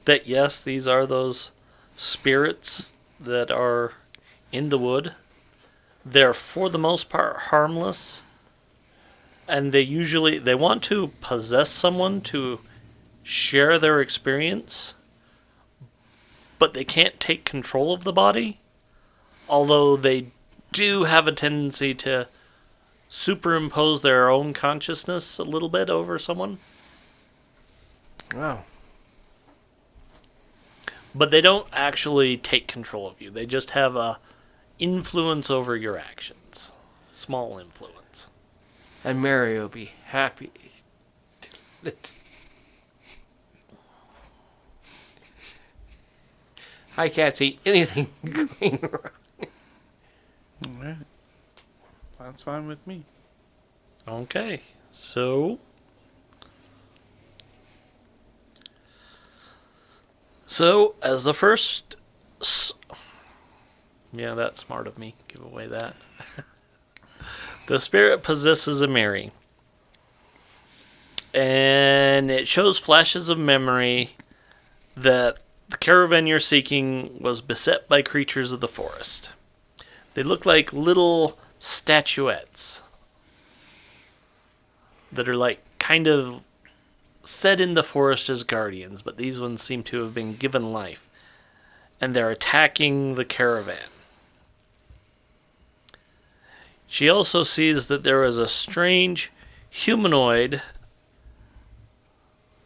[SPEAKER 1] that yes, these are those spirits that are in the wood. They're for the most part harmless, and they want to possess someone to share their experience, but they can't take control of the body, although they do have a tendency to superimpose their own consciousness a little bit over someone.
[SPEAKER 2] Wow.
[SPEAKER 1] But they don't actually take control of you. They just have a influence over your actions. Small influence.
[SPEAKER 2] And Mary will be happy. I can't see anything going wrong.
[SPEAKER 3] Alright. That's fine with me.
[SPEAKER 1] Okay, so as the first yeah, that's smart of me. Give away that. The spirit possesses a Mary. And it shows flashes of memory that the caravan you're seeking was beset by creatures of the forest. They look like little statuettes that are like kind of set in the forest as guardians, but these ones seem to have been given life. And they're attacking the caravan. She also sees that there is a strange humanoid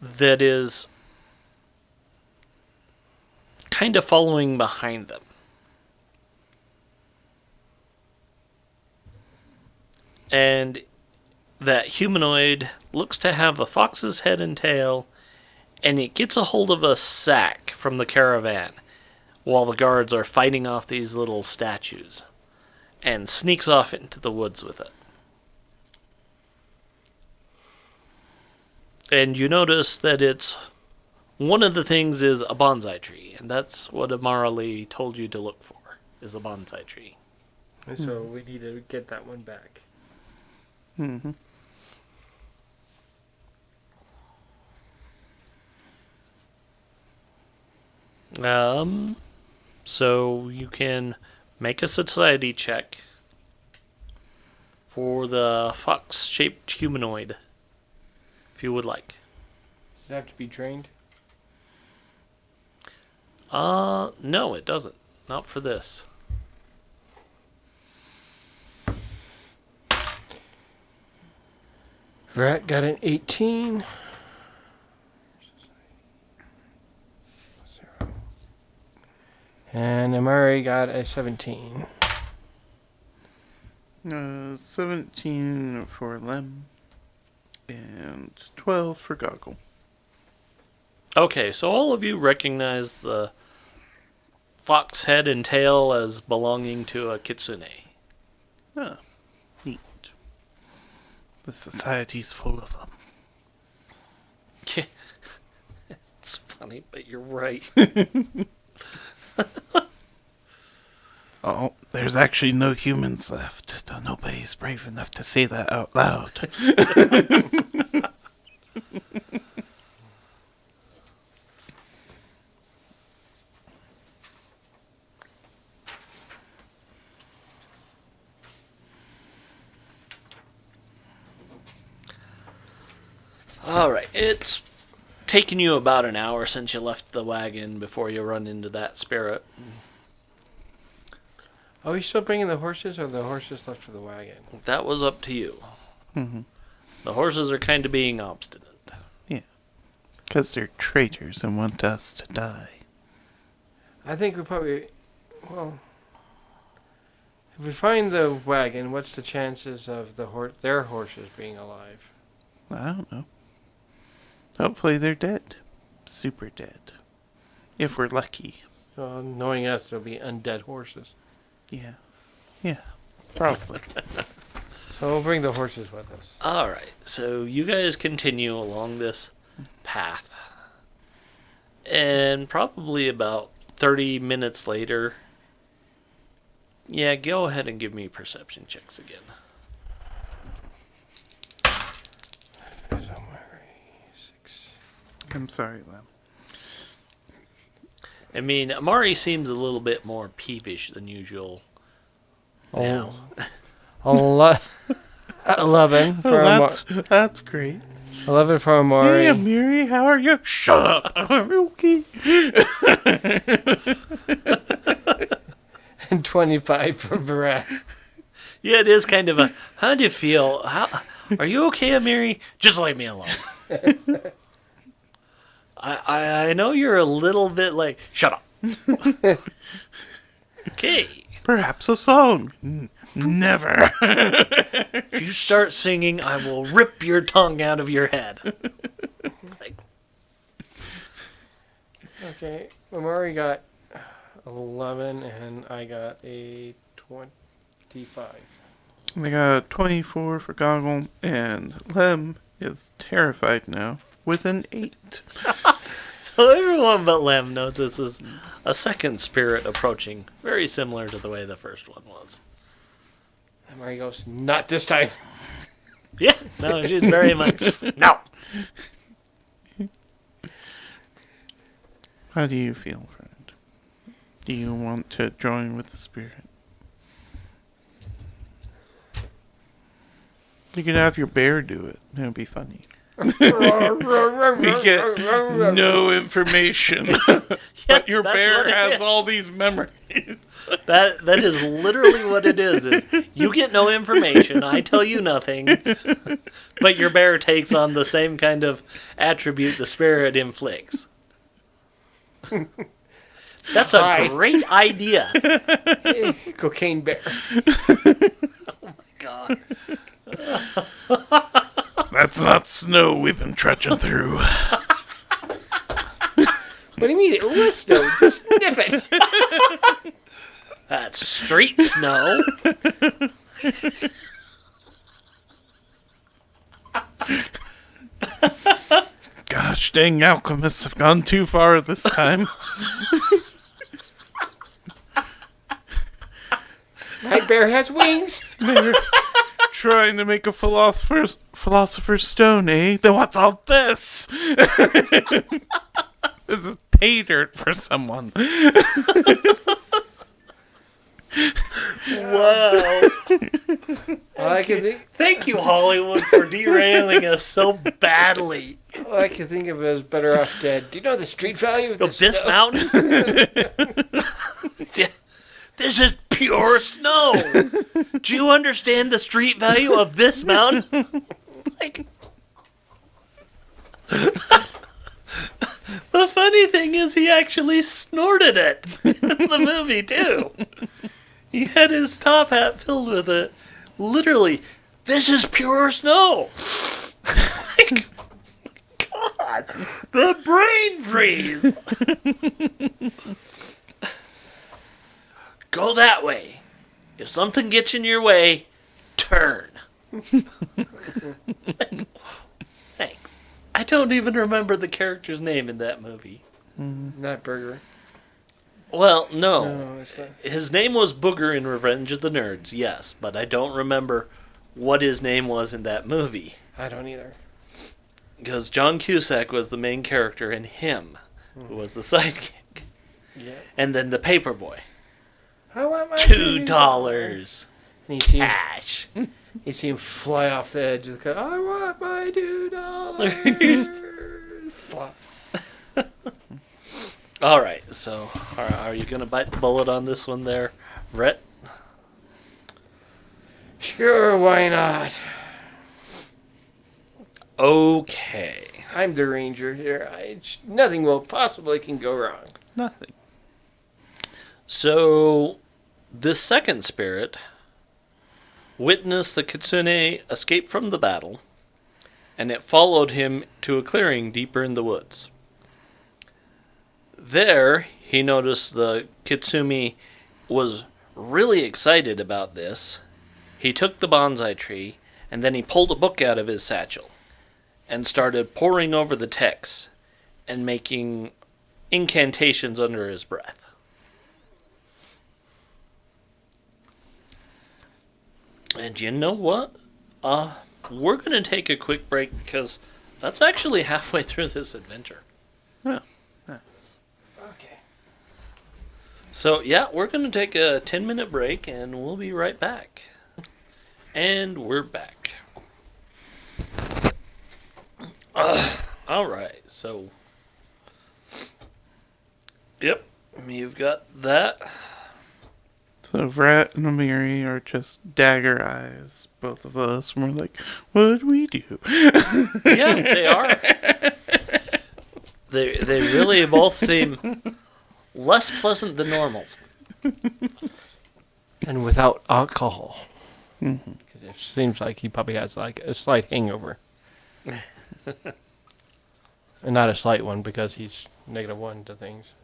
[SPEAKER 1] that is kind of following behind them. And that humanoid looks to have a fox's head and tail, and it gets a hold of a sack from the caravan while the guards are fighting off these little statues, and sneaks off into the woods with it. And you notice that it's one of the things is a bonsai tree, and that's what Amara Lee told you to look for, is a bonsai tree.
[SPEAKER 2] And so we need to get that one back.
[SPEAKER 3] Mm-hmm.
[SPEAKER 1] So you can make a society check for the fox-shaped humanoid, if you would like.
[SPEAKER 2] Does it have to be trained?
[SPEAKER 1] No, it doesn't. Not for this.
[SPEAKER 2] Rat got an 18. And Amari got a 17.
[SPEAKER 3] 17 for Lem. And 12 for Goggle.
[SPEAKER 1] Okay, so all of you recognize the fox head and tail as belonging to a kitsune.
[SPEAKER 3] Ah, neat. The society's full of them.
[SPEAKER 1] It's funny, but you're right.
[SPEAKER 3] Oh, there's actually no humans left. Though nobody's brave enough to say that out loud.
[SPEAKER 1] Alright, it's taken you about an hour since you left the wagon before you run into that spirit.
[SPEAKER 2] Are we still bringing the horses, or the horses left for the wagon?
[SPEAKER 1] That was up to you.
[SPEAKER 3] Mm-hmm.
[SPEAKER 1] The horses are kind of being obstinate.
[SPEAKER 3] Because they're traitors and want us to die.
[SPEAKER 2] I think we probably, well, If we find the wagon, what's the chances of their horses being alive?
[SPEAKER 3] I don't know. Hopefully they're dead. Super dead. If we're lucky.
[SPEAKER 2] Well, knowing us, there'll be undead horses.
[SPEAKER 3] Yeah. Yeah. Probably.
[SPEAKER 2] So we'll bring the horses with us.
[SPEAKER 1] All right, so you guys continue along this path. And probably about 30 minutes later, yeah, go ahead and give me perception checks again.
[SPEAKER 3] I'm sorry, Lem.
[SPEAKER 1] I mean, Amari seems a little bit more peevish than usual now.
[SPEAKER 2] 11 for
[SPEAKER 3] That's great.
[SPEAKER 2] 11 for Amari.
[SPEAKER 3] Hey, Amiri, how are you? Shut up. I'm okay.
[SPEAKER 2] And 25 for Brad.
[SPEAKER 1] Yeah, it is kind of a, how do you feel? Are you okay, Amiri? Just leave me alone. I know you're a little bit like, shut up. Okay.
[SPEAKER 3] Perhaps a song. Never.
[SPEAKER 1] If you start singing, I will rip your tongue out of your head. Like,
[SPEAKER 2] Okay, Amari got 11 and I got a 25.
[SPEAKER 3] I got 24 for Goggle, and Lem is terrified now with an 8.
[SPEAKER 1] so everyone but Lem notices a second spirit approaching, very similar to the way the first one was.
[SPEAKER 2] Amari goes, not this time.
[SPEAKER 1] Yeah, no, she's very much, no.
[SPEAKER 3] How do you feel, friend? Do you want to join with the spirit? You could have your bear do it. It would be funny. We get no information. But your
[SPEAKER 1] that's
[SPEAKER 3] bear
[SPEAKER 1] what it
[SPEAKER 3] has
[SPEAKER 1] is.
[SPEAKER 3] all these memories.
[SPEAKER 1] That is literally what it is you get no information, I tell you nothing, but your bear takes on the same kind of attribute the spirit inflicts. That's a
[SPEAKER 2] Hi.
[SPEAKER 1] great idea.
[SPEAKER 2] Cocaine bear.
[SPEAKER 1] God.
[SPEAKER 3] That's not snow we've been trudging through.
[SPEAKER 2] What do you mean? It was snow. Just sniff it.
[SPEAKER 1] That's street snow.
[SPEAKER 3] Gosh dang, alchemists have gone too far this time.
[SPEAKER 2] My bear has wings.
[SPEAKER 3] They're trying to make a philosopher's stone, eh? Then what's all this? This is pay dirt for someone.
[SPEAKER 1] Wow.
[SPEAKER 2] All I can think,
[SPEAKER 1] Thank you, Hollywood, for derailing us so badly.
[SPEAKER 2] all I can think of is Better Off Dead. Do you know the street value of
[SPEAKER 1] Of
[SPEAKER 2] this?
[SPEAKER 1] this
[SPEAKER 2] snow?
[SPEAKER 1] mountain? Yeah. This is pure snow. Do you understand the street value of this mountain? Like, the funny thing is he actually snorted it in the movie, too. He had his top hat filled with it. Literally, this is pure snow. Like, God, the brain freeze. Go that way. If something gets in your way, turn. Thanks. I don't even remember the character's name in that movie.
[SPEAKER 2] Not Burger.
[SPEAKER 1] Well, no.
[SPEAKER 2] No, it's not.
[SPEAKER 1] His name was Booger in Revenge of the Nerds, yes, but I don't remember what his name was in that movie.
[SPEAKER 2] I don't either.
[SPEAKER 1] Because John Cusack was the main character and him was the sidekick.
[SPEAKER 2] Yeah.
[SPEAKER 1] And then the paperboy.
[SPEAKER 2] I want my
[SPEAKER 1] $2
[SPEAKER 2] And you see him,
[SPEAKER 1] cash.
[SPEAKER 2] you see him fly off the edge of the car. I want my $2. Flop.
[SPEAKER 1] Alright, so are you going to bite the bullet on this one there, Rhett?
[SPEAKER 2] Sure, why not?
[SPEAKER 1] Okay.
[SPEAKER 2] I'm the ranger here. Nothing will possibly can go wrong.
[SPEAKER 3] Nothing.
[SPEAKER 1] So, This second spirit witnessed the kitsune escape from the battle, and it followed him to a clearing deeper in the woods. There, he noticed the kitsune was really excited about this. He took the bonsai tree, and then he pulled a book out of his satchel and started poring over the text and making incantations under his breath. And you know what? We're going to take a quick break because that's actually halfway through this adventure.
[SPEAKER 3] Oh, nice.
[SPEAKER 2] Okay.
[SPEAKER 1] So, yeah, we're going to take a 10-minute break and we'll be right back. And we're back. Alright, so. Yep, you've got that.
[SPEAKER 3] So Rat and Amiri are just dagger eyes, both of us. And we're like, what do we do?
[SPEAKER 1] Yeah, they are. They really both seem less pleasant than normal.
[SPEAKER 2] And without alcohol.
[SPEAKER 3] Mm-hmm.
[SPEAKER 2] Because it seems like he probably has like a slight hangover. And not a slight one because he's -1 to things.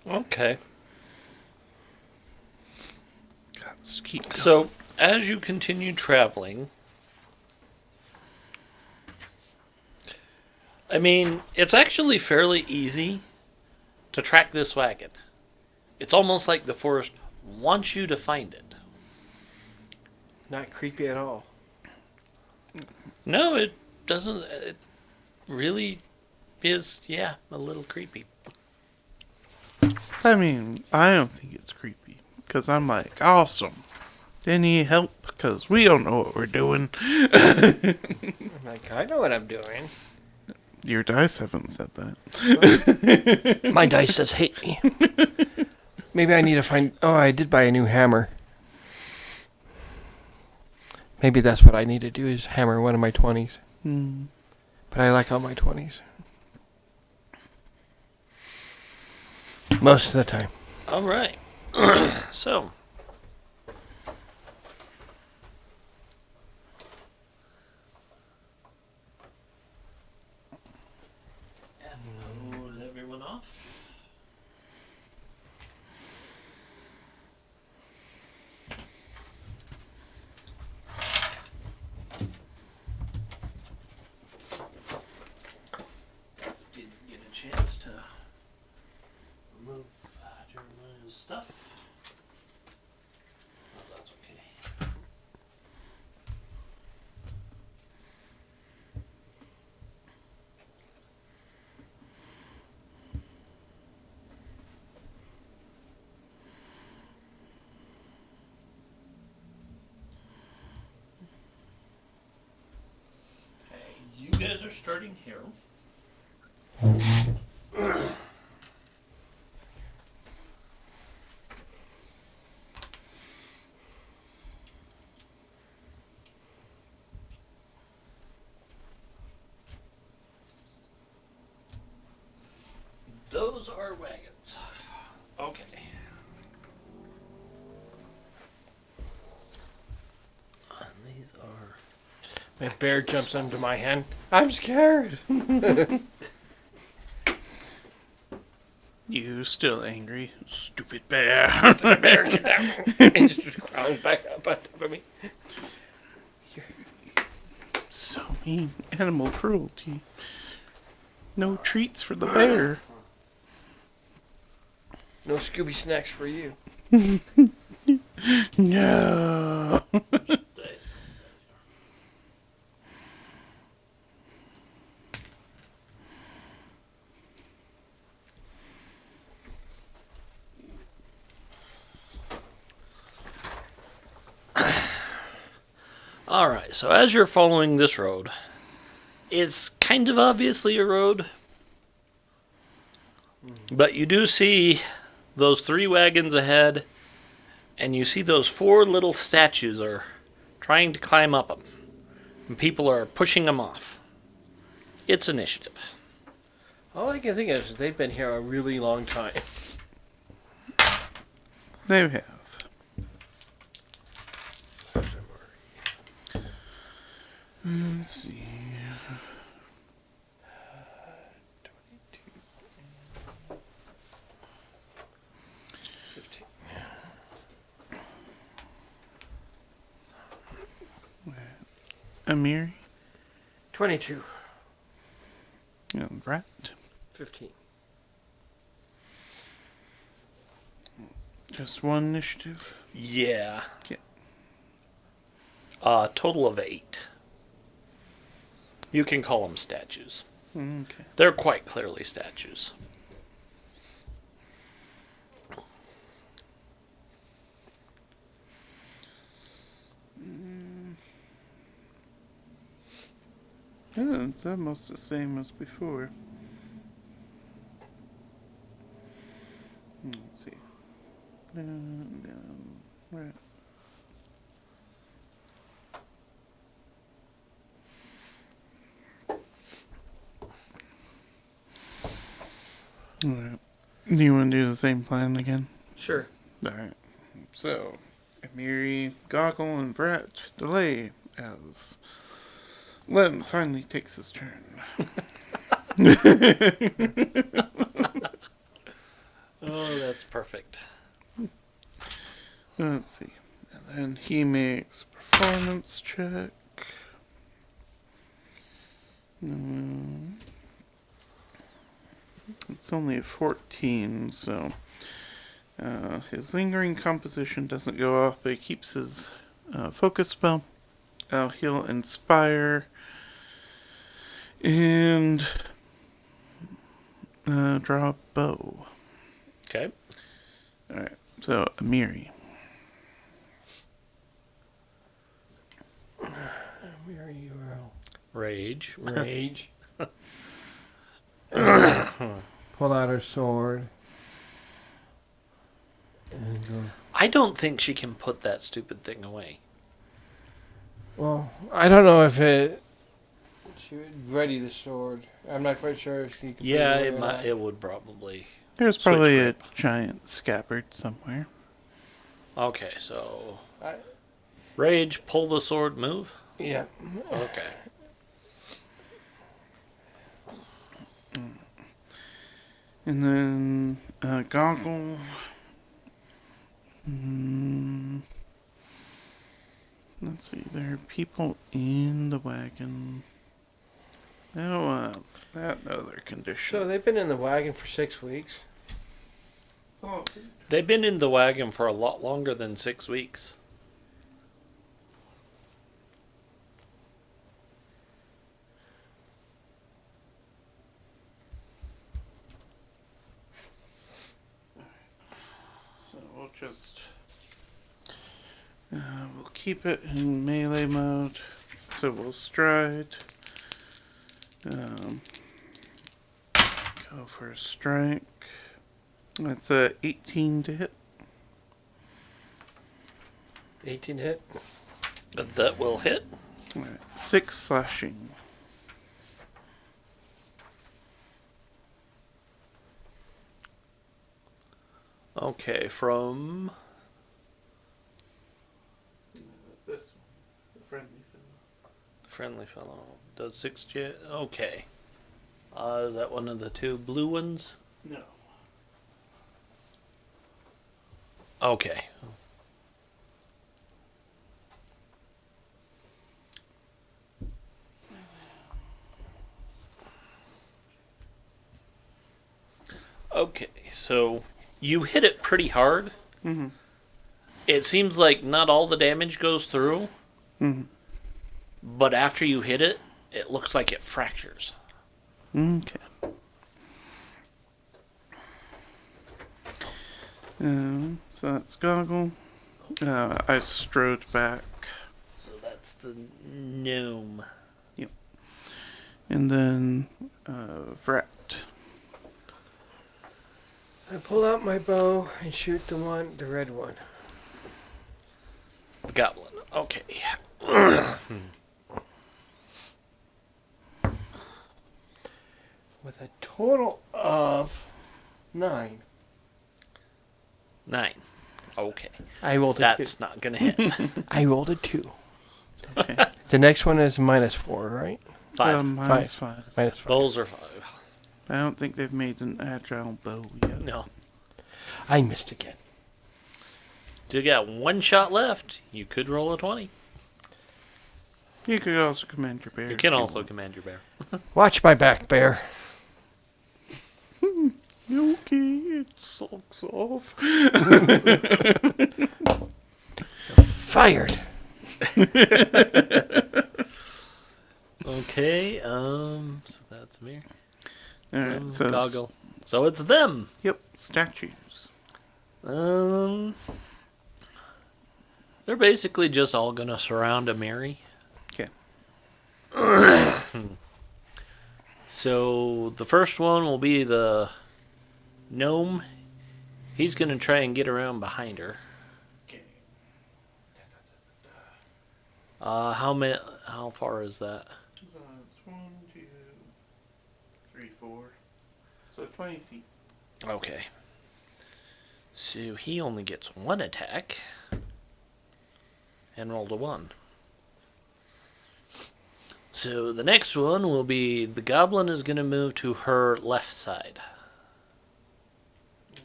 [SPEAKER 1] Okay.
[SPEAKER 3] Let's keep going.
[SPEAKER 1] So, as you continue traveling, I mean, it's actually fairly easy to track this wagon. It's almost like the forest wants you to find it.
[SPEAKER 2] Not creepy at all.
[SPEAKER 1] No, it doesn't. It really is, yeah, a little creepy.
[SPEAKER 3] I mean, I don't think it's creepy. Because I'm like, awesome. They need help because we don't know what we're doing.
[SPEAKER 2] I'm like, I know what I'm doing.
[SPEAKER 3] Your dice haven't said that.
[SPEAKER 2] My dice says hate me. Maybe I need to find... Oh, I did buy a new hammer. Maybe that's what I need to do is hammer one of my 20s.
[SPEAKER 3] Hmm.
[SPEAKER 2] But I like all my 20s. Most of the time.
[SPEAKER 1] All right. So. And load everyone off. Didn't get a chance to remove Jeremiah's stuff. Oh, that's okay. Okay, you guys are starting here. Those are wagons. Okay. And these are.
[SPEAKER 2] My bear jumps into my hand. I'm scared.
[SPEAKER 3] You still angry? Stupid bear.
[SPEAKER 2] Bear, get down. And just crawling back up on top of me.
[SPEAKER 3] So mean. Animal cruelty. No treats for the bear.
[SPEAKER 2] No Scooby snacks for you.
[SPEAKER 3] No.
[SPEAKER 1] Alright, so as you're following this road, it's kind of obviously a road, but you do see those 3 wagons ahead, and you see those 4 little statues are trying to climb up them, and people are pushing them off. It's initiative.
[SPEAKER 2] All I can think of is they've been here a really long time.
[SPEAKER 3] They have. Let's see.
[SPEAKER 2] 15.
[SPEAKER 3] Amiri
[SPEAKER 2] 22.
[SPEAKER 3] and Rat.
[SPEAKER 2] 15.
[SPEAKER 3] Just one initiative.
[SPEAKER 1] Yeah.
[SPEAKER 3] Yeah.
[SPEAKER 1] Total of 8. You can call them statues.
[SPEAKER 3] Okay.
[SPEAKER 1] They're quite clearly statues.
[SPEAKER 3] Yeah, it's almost the same as before. Let's see. Down, right. Alright. Do you want to do the same plan again?
[SPEAKER 2] Sure.
[SPEAKER 3] Alright. So, Amiri, Goggle, and Brat delay as Lem finally takes his turn.
[SPEAKER 1] Oh, that's perfect.
[SPEAKER 3] Let's see. And then he makes a performance check. It's only a 14, so his lingering composition doesn't go off, but he keeps his focus spell. He'll inspire and draw a bow.
[SPEAKER 1] Okay.
[SPEAKER 3] Alright, so Amiri.
[SPEAKER 2] Where are you?
[SPEAKER 1] Rage.
[SPEAKER 2] Rage. Pull out her sword. And go.
[SPEAKER 1] I don't think she can put that stupid thing away.
[SPEAKER 2] Well, I don't know if it. She would ready the sword. I'm not quite sure if she could.
[SPEAKER 1] Yeah,
[SPEAKER 2] put it
[SPEAKER 1] it
[SPEAKER 2] away or
[SPEAKER 1] might.
[SPEAKER 2] not.
[SPEAKER 1] It would probably.
[SPEAKER 3] There's
[SPEAKER 1] Switch
[SPEAKER 3] probably
[SPEAKER 1] grip.
[SPEAKER 3] a giant scabbard somewhere.
[SPEAKER 1] Okay, so
[SPEAKER 2] I-
[SPEAKER 1] rage, pull the sword, move.
[SPEAKER 2] Yeah.
[SPEAKER 1] Okay.
[SPEAKER 3] And then Goggle. Mm, let's see, there are people in the wagon. Oh, that other condition.
[SPEAKER 2] So they've been in the wagon for 6 weeks.
[SPEAKER 1] They've been in the wagon for a lot longer than 6 weeks.
[SPEAKER 3] So we'll just we'll keep it in melee mode. So we'll stride. Go for a strike. That's a 18 to hit.
[SPEAKER 2] 18 hit.
[SPEAKER 1] That will hit.
[SPEAKER 3] Alright, 6 slashing.
[SPEAKER 1] Okay, from
[SPEAKER 3] This friendly
[SPEAKER 1] friendly fellow does 6 Okay. Is that one of the 2 blue ones?
[SPEAKER 3] No.
[SPEAKER 1] Okay. Okay, so you hit it pretty hard.
[SPEAKER 3] Mm-hmm.
[SPEAKER 1] It seems like not all the damage goes through,
[SPEAKER 3] Mm-hmm.
[SPEAKER 1] but after you hit it, it looks like it fractures.
[SPEAKER 3] Okay. So that's Goggle. I strode back.
[SPEAKER 1] So that's the gnome.
[SPEAKER 3] And then Vrat.
[SPEAKER 2] I pull out my bow and shoot the red one.
[SPEAKER 1] The goblin. Okay.
[SPEAKER 2] With a total of 9.
[SPEAKER 1] 9. Okay.
[SPEAKER 2] I rolled a
[SPEAKER 1] That's not going to hit.
[SPEAKER 2] 2. I rolled a 2.
[SPEAKER 3] Okay.
[SPEAKER 2] The next one is -4, right?
[SPEAKER 1] 5.
[SPEAKER 3] Mine's 5.
[SPEAKER 2] -5.
[SPEAKER 1] Bows are 5.
[SPEAKER 3] I don't think they've made an agile bow yet.
[SPEAKER 1] No.
[SPEAKER 2] I missed again.
[SPEAKER 1] You got 1 shot left. You could roll a 20.
[SPEAKER 3] You could also command your bear.
[SPEAKER 1] You
[SPEAKER 3] if
[SPEAKER 1] can also
[SPEAKER 3] want.
[SPEAKER 1] command your bear.
[SPEAKER 2] Watch my back, bear.
[SPEAKER 3] Okay, it sulks off.
[SPEAKER 2] Fired.
[SPEAKER 1] Okay, so that's me.
[SPEAKER 3] Alright, so
[SPEAKER 1] Goggle. So it's them.
[SPEAKER 3] Yep, statues.
[SPEAKER 1] They're basically just all gonna surround a Mary.
[SPEAKER 3] Okay.
[SPEAKER 1] So the first one will be the gnome. He's gonna try and get around behind her.
[SPEAKER 3] Okay.
[SPEAKER 1] How far is that?
[SPEAKER 3] It's 1, 2, 3, 4. So 20 feet.
[SPEAKER 1] Okay. So he only gets 1 attack. And rolled a 1. So the next one will be the goblin is going to move to her left side.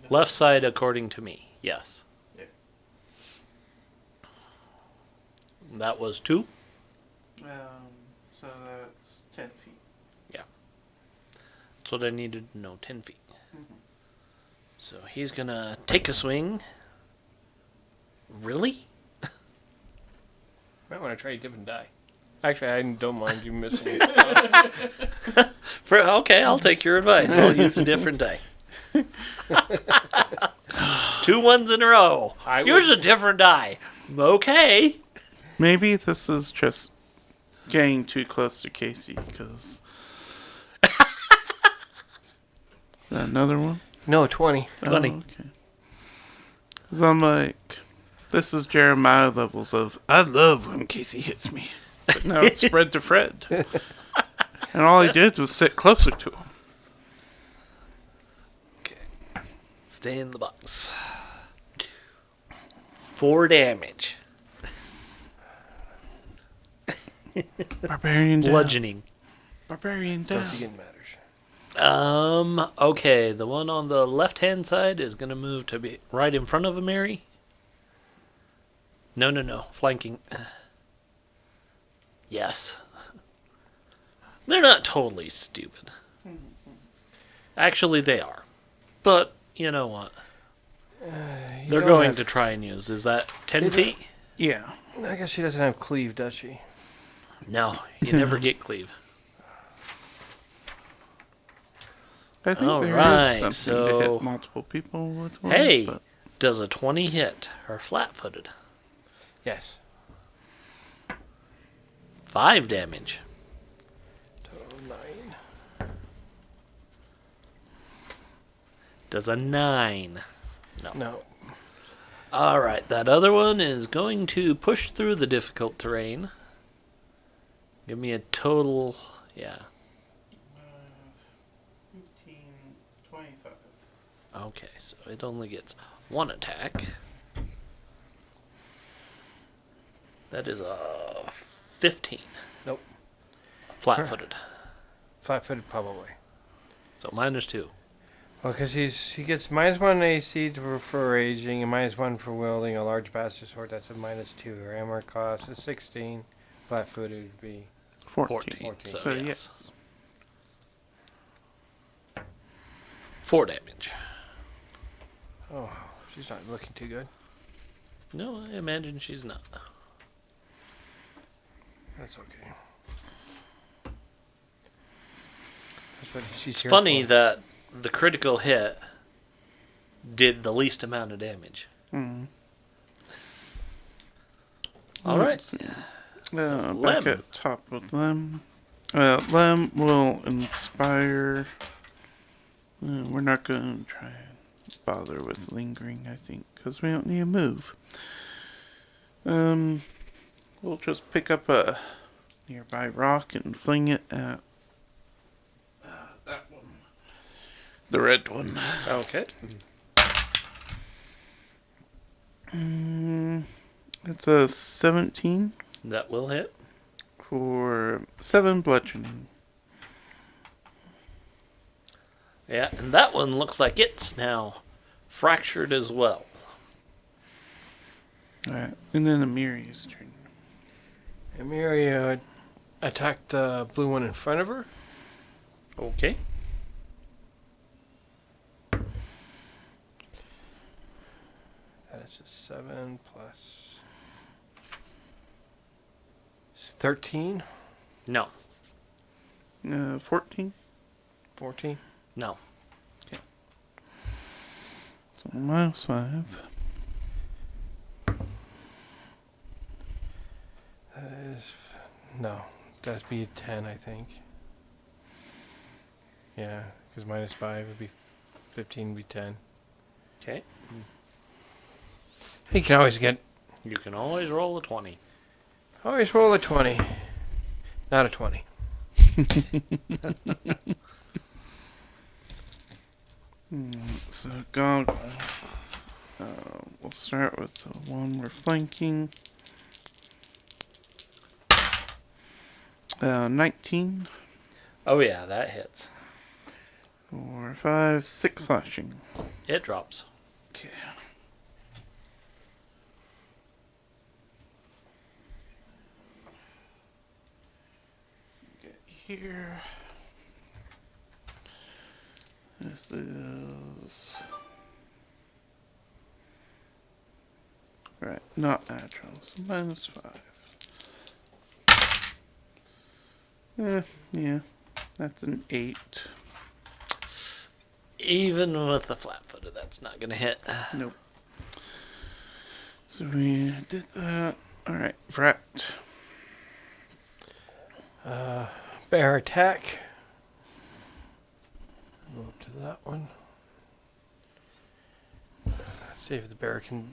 [SPEAKER 1] Left side according to me, yes.
[SPEAKER 3] Yeah.
[SPEAKER 1] That was 2.
[SPEAKER 3] So that's 10 feet.
[SPEAKER 1] That's what I needed to know, 10 feet.
[SPEAKER 3] Mhm.
[SPEAKER 1] So he's going to take a swing. Really?
[SPEAKER 2] Might want to try a different die. Actually, I don't mind you missing it.
[SPEAKER 1] Okay, I'll take your advice. I'll use a different die. 2 ones in a row. Use a different die. Okay.
[SPEAKER 3] Maybe this is just getting too close to Casey because. Is that another one?
[SPEAKER 2] No, 20.
[SPEAKER 1] 20.
[SPEAKER 3] Oh, okay. Because I'm like, this is Jeremiah levels of, I love when Casey hits me. But now it's spread to Fred. And all he did was sit closer to him.
[SPEAKER 1] Okay. Stay in the box. 4 damage.
[SPEAKER 3] Barbarian down.
[SPEAKER 1] Bludgeoning.
[SPEAKER 3] Barbarian down.
[SPEAKER 2] Doesn't even matters.
[SPEAKER 1] Okay, the one on the left-hand side is going to move to be right in front of a Mary. No. Flanking. Yes. They're not totally stupid. Actually, they are. But, you know what? They're going to try and use. Is that 10 feet?
[SPEAKER 3] Yeah.
[SPEAKER 2] I guess she doesn't have cleave, does she?
[SPEAKER 1] No, you never get cleave.
[SPEAKER 3] I think
[SPEAKER 1] All
[SPEAKER 3] there
[SPEAKER 1] right,
[SPEAKER 3] is something to
[SPEAKER 1] so-
[SPEAKER 3] hit multiple people with one.
[SPEAKER 1] Hey,
[SPEAKER 3] But
[SPEAKER 1] does a 20 hit her flat-footed?
[SPEAKER 2] Yes.
[SPEAKER 1] 5 damage.
[SPEAKER 2] Total 9.
[SPEAKER 1] Does a 9?
[SPEAKER 2] No.
[SPEAKER 1] All right, that other one is going to push through the difficult terrain. Give me a total,
[SPEAKER 3] 15, 25.
[SPEAKER 1] Okay, so it only gets 1 attack. That is a 15.
[SPEAKER 2] Nope.
[SPEAKER 1] Flat-footed.
[SPEAKER 2] Flat-footed, probably.
[SPEAKER 1] So -2.
[SPEAKER 2] Well, because he gets -1 AC for raging and -1 for wielding a large bastard sword. That's a -2. Her armor cost is 16. Flat-footed would be
[SPEAKER 3] 14.
[SPEAKER 1] 14.
[SPEAKER 3] So yes.
[SPEAKER 1] 4 damage.
[SPEAKER 2] Oh, she's not looking too good.
[SPEAKER 1] No, I imagine she's not.
[SPEAKER 2] That's okay. That's what she's
[SPEAKER 1] It's
[SPEAKER 2] here
[SPEAKER 1] funny
[SPEAKER 2] for.
[SPEAKER 1] that the critical hit did the least amount of damage.
[SPEAKER 3] Mm.
[SPEAKER 1] All right.
[SPEAKER 3] Back
[SPEAKER 1] Lem.
[SPEAKER 3] at top with Lem. Lem will inspire. We're not going to try and bother with lingering, I think, because we don't need to move. we'll just pick up a nearby rock and fling it at that one. The red one.
[SPEAKER 1] Okay.
[SPEAKER 3] It's a 17
[SPEAKER 1] That will hit.
[SPEAKER 3] for 7 bludgeoning.
[SPEAKER 1] Yeah, and that one looks like it's now fractured as well.
[SPEAKER 3] Alright, and then Amiria's turn.
[SPEAKER 2] Emiria attacked the blue one in front of her.
[SPEAKER 1] Okay.
[SPEAKER 2] That is a 7 plus 13,
[SPEAKER 1] No.
[SPEAKER 3] 14.
[SPEAKER 2] 14.
[SPEAKER 1] No.
[SPEAKER 3] So minus 5.
[SPEAKER 2] That is no. That'd be a 10, I think. Yeah, because minus 5 would be 15. Would be 10.
[SPEAKER 1] Okay.
[SPEAKER 2] You can always get.
[SPEAKER 1] You can always roll a 20.
[SPEAKER 2] Always roll a 20. Not a 20.
[SPEAKER 3] So Goggle. We'll start with the one we're flanking. 19
[SPEAKER 1] Oh, yeah, that hits.
[SPEAKER 3] for 5, 6 slashing.
[SPEAKER 1] It drops.
[SPEAKER 3] Okay. Get here. This is right, not natural, so minus 5. Yeah, that's an 8.
[SPEAKER 1] Even with the flat-footed, that's not going to hit.
[SPEAKER 3] Nope. So we did that. Alright, Vrat.
[SPEAKER 2] Bear attack. Go up to that one. Let's see if the bear can.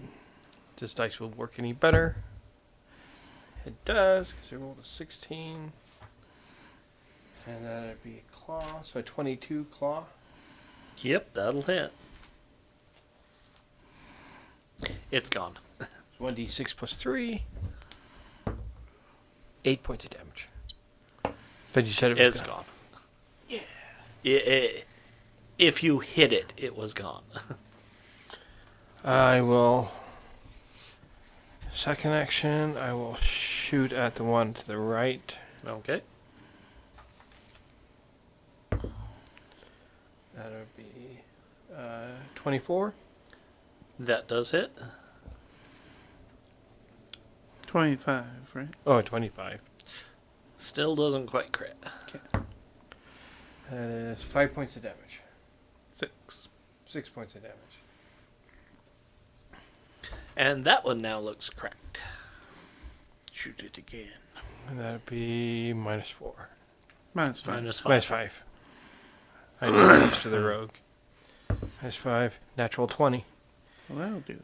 [SPEAKER 2] This dice will work any better. It does, because I rolled a 16. And that'd be a claw, so a 22 claw.
[SPEAKER 1] Yep, that'll hit. It's gone.
[SPEAKER 2] 1d6 plus 3. 8 points of damage. But you said it was
[SPEAKER 1] It's gone. Yeah. If you hit it, it was gone.
[SPEAKER 2] I will. Second action, I will shoot at the one to the right.
[SPEAKER 1] Okay.
[SPEAKER 2] That would be 24.
[SPEAKER 1] That does hit.
[SPEAKER 3] 25, right?
[SPEAKER 2] Oh, 25.
[SPEAKER 1] Still doesn't quite crit.
[SPEAKER 2] That is 5 points of damage.
[SPEAKER 3] 6.
[SPEAKER 2] 6 points of damage.
[SPEAKER 1] And that one now looks cracked.
[SPEAKER 3] Shoot it again.
[SPEAKER 2] And that would be minus 4.
[SPEAKER 3] Minus 5.
[SPEAKER 1] Minus 5.
[SPEAKER 2] Minus 5. I did minus to the rogue. Minus 5. Natural 20.
[SPEAKER 3] Well, that'll do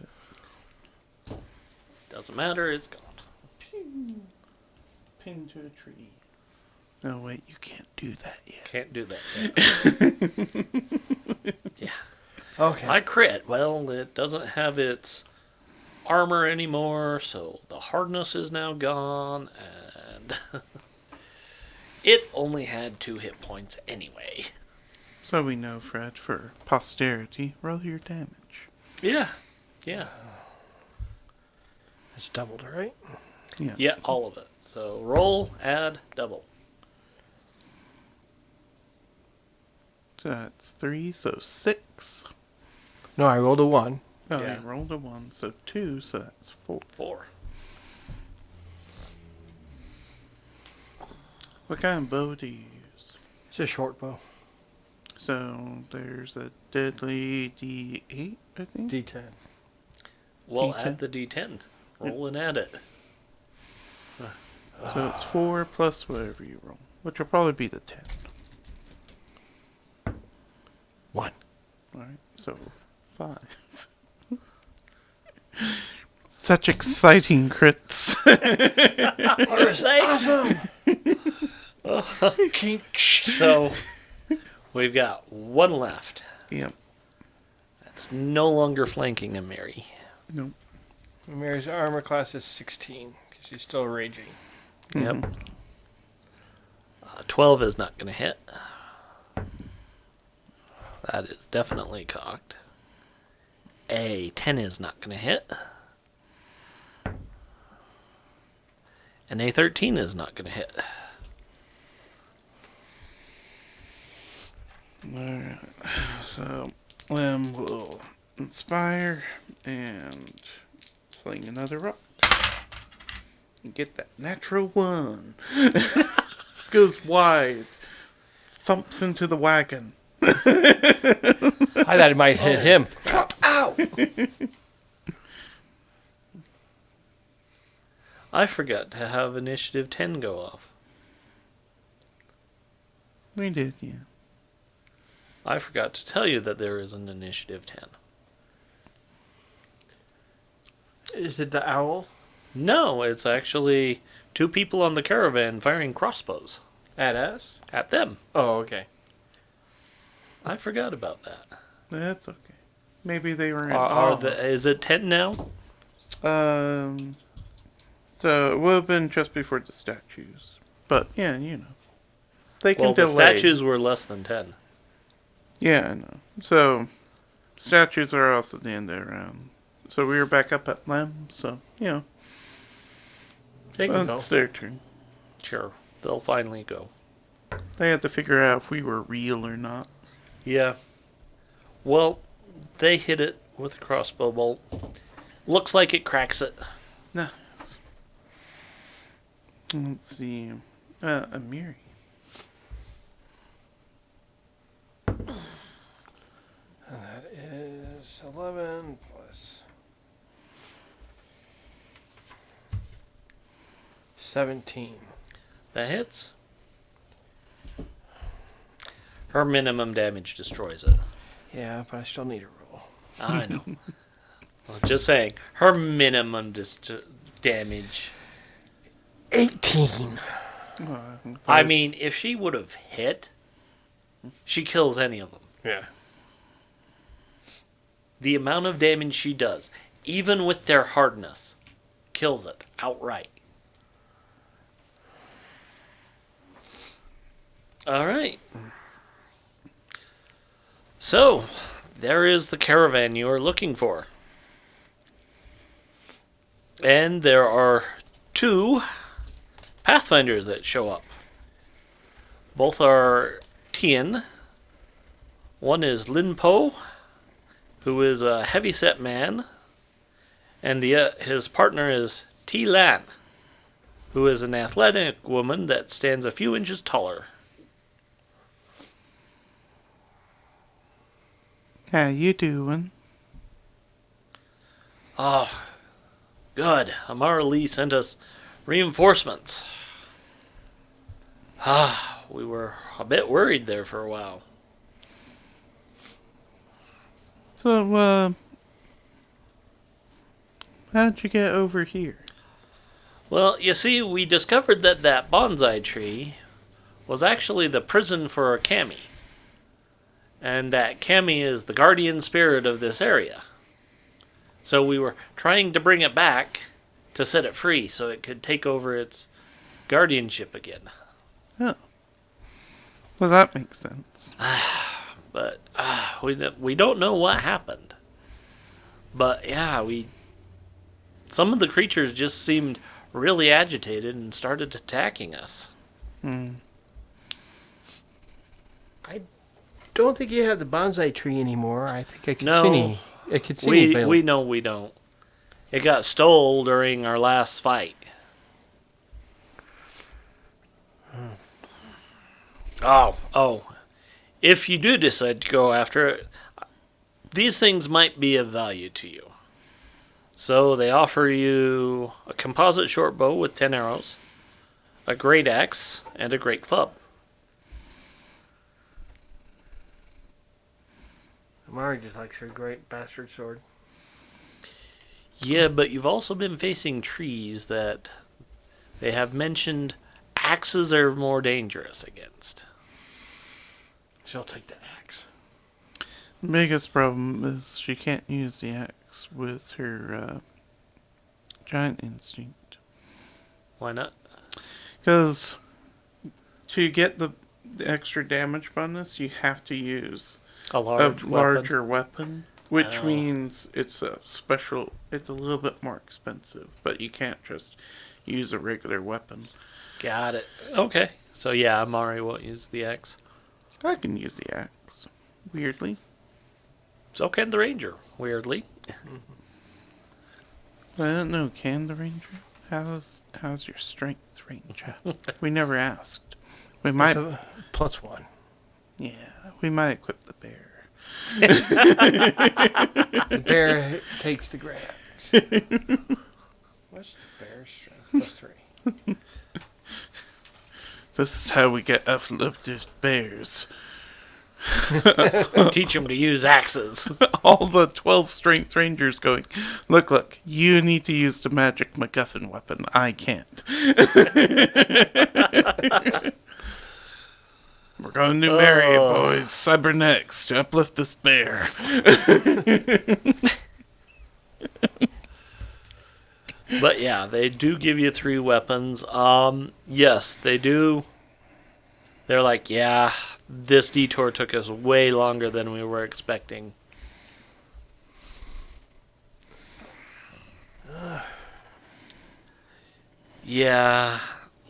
[SPEAKER 3] it.
[SPEAKER 1] Doesn't matter, it's gone.
[SPEAKER 3] Pew. Pinned to a tree. No, wait, you can't do that yet.
[SPEAKER 1] Can't do that yet. Yeah.
[SPEAKER 2] Okay.
[SPEAKER 1] My crit, well, it doesn't have its armor anymore, so the hardness is now gone, and it only had 2 hit points anyway.
[SPEAKER 3] So we know, Fred, for posterity, roll your damage.
[SPEAKER 1] Yeah. Yeah.
[SPEAKER 2] It's doubled, right?
[SPEAKER 3] Yeah.
[SPEAKER 1] Yeah, all of it. So roll, add, double.
[SPEAKER 3] So that's 3, so 6.
[SPEAKER 2] No, I rolled a 1.
[SPEAKER 3] Oh,
[SPEAKER 1] Yeah.
[SPEAKER 3] you rolled a 1, so 2, so that's 4.
[SPEAKER 1] 4.
[SPEAKER 3] What kind of bow do you use?
[SPEAKER 2] It's a short bow.
[SPEAKER 3] So there's a deadly D8, I think.
[SPEAKER 2] D10.
[SPEAKER 1] Well,
[SPEAKER 3] D10.
[SPEAKER 1] add the D10. Roll and add it.
[SPEAKER 3] So it's 4 plus whatever you roll, which will probably be the 10.
[SPEAKER 2] 1.
[SPEAKER 3] Alright, so 5. Such exciting crits.
[SPEAKER 1] Awesome. So we've got one left.
[SPEAKER 3] Yep.
[SPEAKER 1] That's no longer flanking a Mary.
[SPEAKER 3] Nope.
[SPEAKER 2] Mary's armor class is 16 because she's still raging.
[SPEAKER 1] Yep.
[SPEAKER 3] Mhm.
[SPEAKER 1] 12 is not going to hit. That is definitely cocked. A 10 is not going to hit. And a 13 is not going to hit.
[SPEAKER 3] Alright. So, Lem will inspire and fling another rock. And get that natural one. Goes wide. Thumps into the wagon.
[SPEAKER 2] I thought it might hit him.
[SPEAKER 1] Ow! I forgot to have initiative 10 go off.
[SPEAKER 3] We did, yeah.
[SPEAKER 1] I forgot to tell you that there is an initiative 10.
[SPEAKER 2] Is it the owl?
[SPEAKER 1] No, it's actually 2 people on the caravan firing crossbows
[SPEAKER 2] At us?
[SPEAKER 1] at them.
[SPEAKER 2] Oh, okay.
[SPEAKER 1] I forgot about that.
[SPEAKER 3] That's okay. Maybe they were in
[SPEAKER 1] Is it 10 now?
[SPEAKER 3] So it would have been just before the statues. But, yeah, you know. They can
[SPEAKER 1] Well, the
[SPEAKER 3] delay.
[SPEAKER 1] statues were less than 10.
[SPEAKER 3] Yeah, I know. So, statues are also the end of the round. So we were back up at Lem, so, you know.
[SPEAKER 2] They can go.
[SPEAKER 3] It's their turn.
[SPEAKER 1] Sure, they'll finally go.
[SPEAKER 3] They had to figure out if we were real or not.
[SPEAKER 1] Yeah. Well, they hit it with a crossbow bolt. Looks like it cracks it.
[SPEAKER 3] Nice. Let's see. Amiri.
[SPEAKER 2] That is 11 plus 17.
[SPEAKER 1] That hits. Her minimum damage destroys it.
[SPEAKER 2] Yeah, but I still need a roll.
[SPEAKER 1] I know. Well, just saying. Her minimum damage.
[SPEAKER 2] 18.
[SPEAKER 1] I mean, if she would have hit, she kills any of them.
[SPEAKER 2] Yeah.
[SPEAKER 1] The amount of damage she does, even with their hardness, kills it outright. Alright. So, there is the caravan you are looking for. And there are 2 Pathfinders that show up. Both are Tien. One is Lin Po, who is a heavyset man, and his partner is Ti Lan, who is an athletic woman that stands a few inches taller.
[SPEAKER 3] How you doing?
[SPEAKER 1] Oh, good. Amara Lee sent us reinforcements. We were a bit worried there for a while.
[SPEAKER 3] So, how'd you get over here?
[SPEAKER 1] Well, you see, we discovered that bonsai tree was actually the prison for a kami. And that kami is the guardian spirit of this area. So we were trying to bring it back to set it free so it could take over its guardianship again.
[SPEAKER 3] Oh. Well, that makes sense.
[SPEAKER 1] But we don't know what happened. But yeah, some of the creatures just seemed really agitated and started attacking us.
[SPEAKER 2] Don't think you have the bonsai tree anymore. I think a
[SPEAKER 1] No,
[SPEAKER 2] Kitsini. A Kitsini
[SPEAKER 1] we know we don't. It got stole during our last fight. Oh. If you do decide to go after it, these things might be of value to you. So they offer you a composite short bow with 10 arrows, a great axe, and a great club.
[SPEAKER 2] Amari just likes her great bastard sword.
[SPEAKER 1] Yeah, but you've also been facing trees that they have mentioned axes are more dangerous against.
[SPEAKER 2] She'll take the axe.
[SPEAKER 3] Biggest problem is she can't use the axe with her giant instinct.
[SPEAKER 1] Why not?
[SPEAKER 3] Because to get the extra damage bonus, you have to use
[SPEAKER 1] A
[SPEAKER 3] a
[SPEAKER 1] large weapon.
[SPEAKER 3] larger weapon, which
[SPEAKER 1] Oh.
[SPEAKER 3] means it's a little bit more expensive, but you can't just use a regular weapon.
[SPEAKER 1] Got it. Okay. So yeah, Amari won't use the axe.
[SPEAKER 3] I can use the axe, weirdly.
[SPEAKER 1] So can the ranger, weirdly.
[SPEAKER 3] I don't know, can the ranger? How's your strength, ranger? We never asked. We might,
[SPEAKER 2] So, +1.
[SPEAKER 3] yeah, we might equip the bear.
[SPEAKER 2] The bear takes the grabs. What's the bear's strength? +3.
[SPEAKER 3] This is how we get uplifted bears.
[SPEAKER 1] Teach them to use axes.
[SPEAKER 3] All the 12 strength rangers going, look, you need to use the magic MacGuffin weapon. I can't. We're going to marry it, boys. Cybernetics to uplift this bear.
[SPEAKER 1] But yeah, they do give you 3 weapons. Yes, they do. They're like, yeah, this detour took us way longer than we were expecting. Yeah,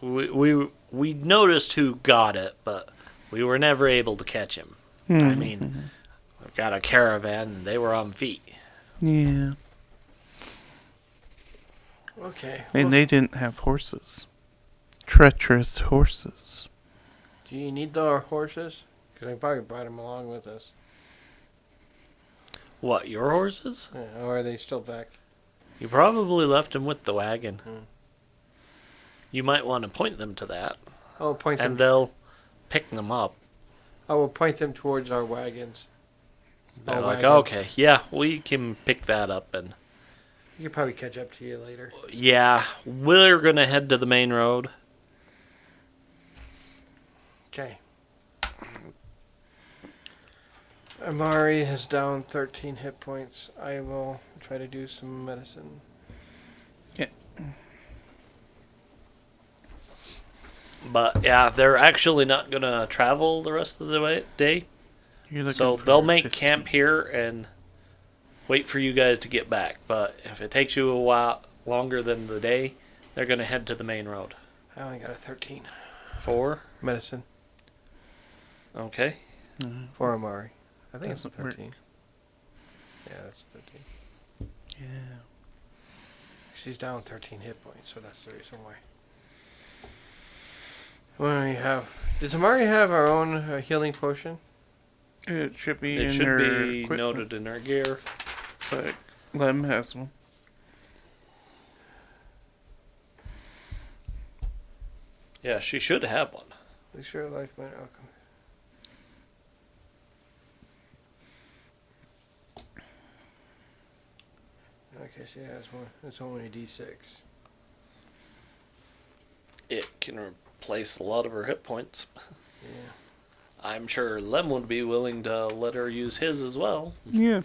[SPEAKER 1] we noticed who got it, but we were never able to catch him. I mean, we've got a caravan, and they were on feet.
[SPEAKER 3] Yeah.
[SPEAKER 2] Okay.
[SPEAKER 3] And they didn't have horses. Treacherous horses.
[SPEAKER 2] Do you need the horses? Because I probably brought them along with us.
[SPEAKER 1] What, your horses?
[SPEAKER 2] Yeah, or are they still back?
[SPEAKER 1] You probably left them with the wagon.
[SPEAKER 2] Hmm.
[SPEAKER 1] You might want to point them to that,
[SPEAKER 2] I'll point them.
[SPEAKER 1] and they'll pick them up.
[SPEAKER 2] I will point them towards our wagons.
[SPEAKER 1] They're
[SPEAKER 2] Our
[SPEAKER 1] like,
[SPEAKER 2] wagon.
[SPEAKER 1] okay, yeah, we can pick that up. And
[SPEAKER 2] You could probably catch up to you later.
[SPEAKER 1] yeah, we're going to head to the main road.
[SPEAKER 2] Okay. Amari is down 13 hit points. I will try to do some medicine.
[SPEAKER 1] But yeah, they're actually not going to travel the rest of the day.
[SPEAKER 3] You're looking
[SPEAKER 1] So
[SPEAKER 3] for
[SPEAKER 1] they'll make
[SPEAKER 3] 15.
[SPEAKER 1] camp here and wait for you guys to get back. But if it takes you a while longer than the day, they're going to head to the main road.
[SPEAKER 2] I only got a 13.
[SPEAKER 1] 4?
[SPEAKER 2] Medicine
[SPEAKER 1] Okay.
[SPEAKER 2] for Amari. I think it's a
[SPEAKER 3] Doesn't work.
[SPEAKER 2] 13. Yeah, that's 13.
[SPEAKER 3] Yeah.
[SPEAKER 2] She's down 13 hit points, so that's the reason why. What do we have? Does Amari have our own healing potion?
[SPEAKER 3] It should be
[SPEAKER 1] It
[SPEAKER 3] in
[SPEAKER 1] should
[SPEAKER 3] her
[SPEAKER 1] be
[SPEAKER 3] equipment,
[SPEAKER 1] noted in our gear.
[SPEAKER 3] but Lem has one.
[SPEAKER 1] Yeah, she should have one.
[SPEAKER 2] We sure life might outcome. Okay, she has one. It's only a D6.
[SPEAKER 1] It can replace a lot of her hit points.
[SPEAKER 2] Yeah.
[SPEAKER 1] I'm sure Lem would be willing to let her use his as well.
[SPEAKER 3] Yeah.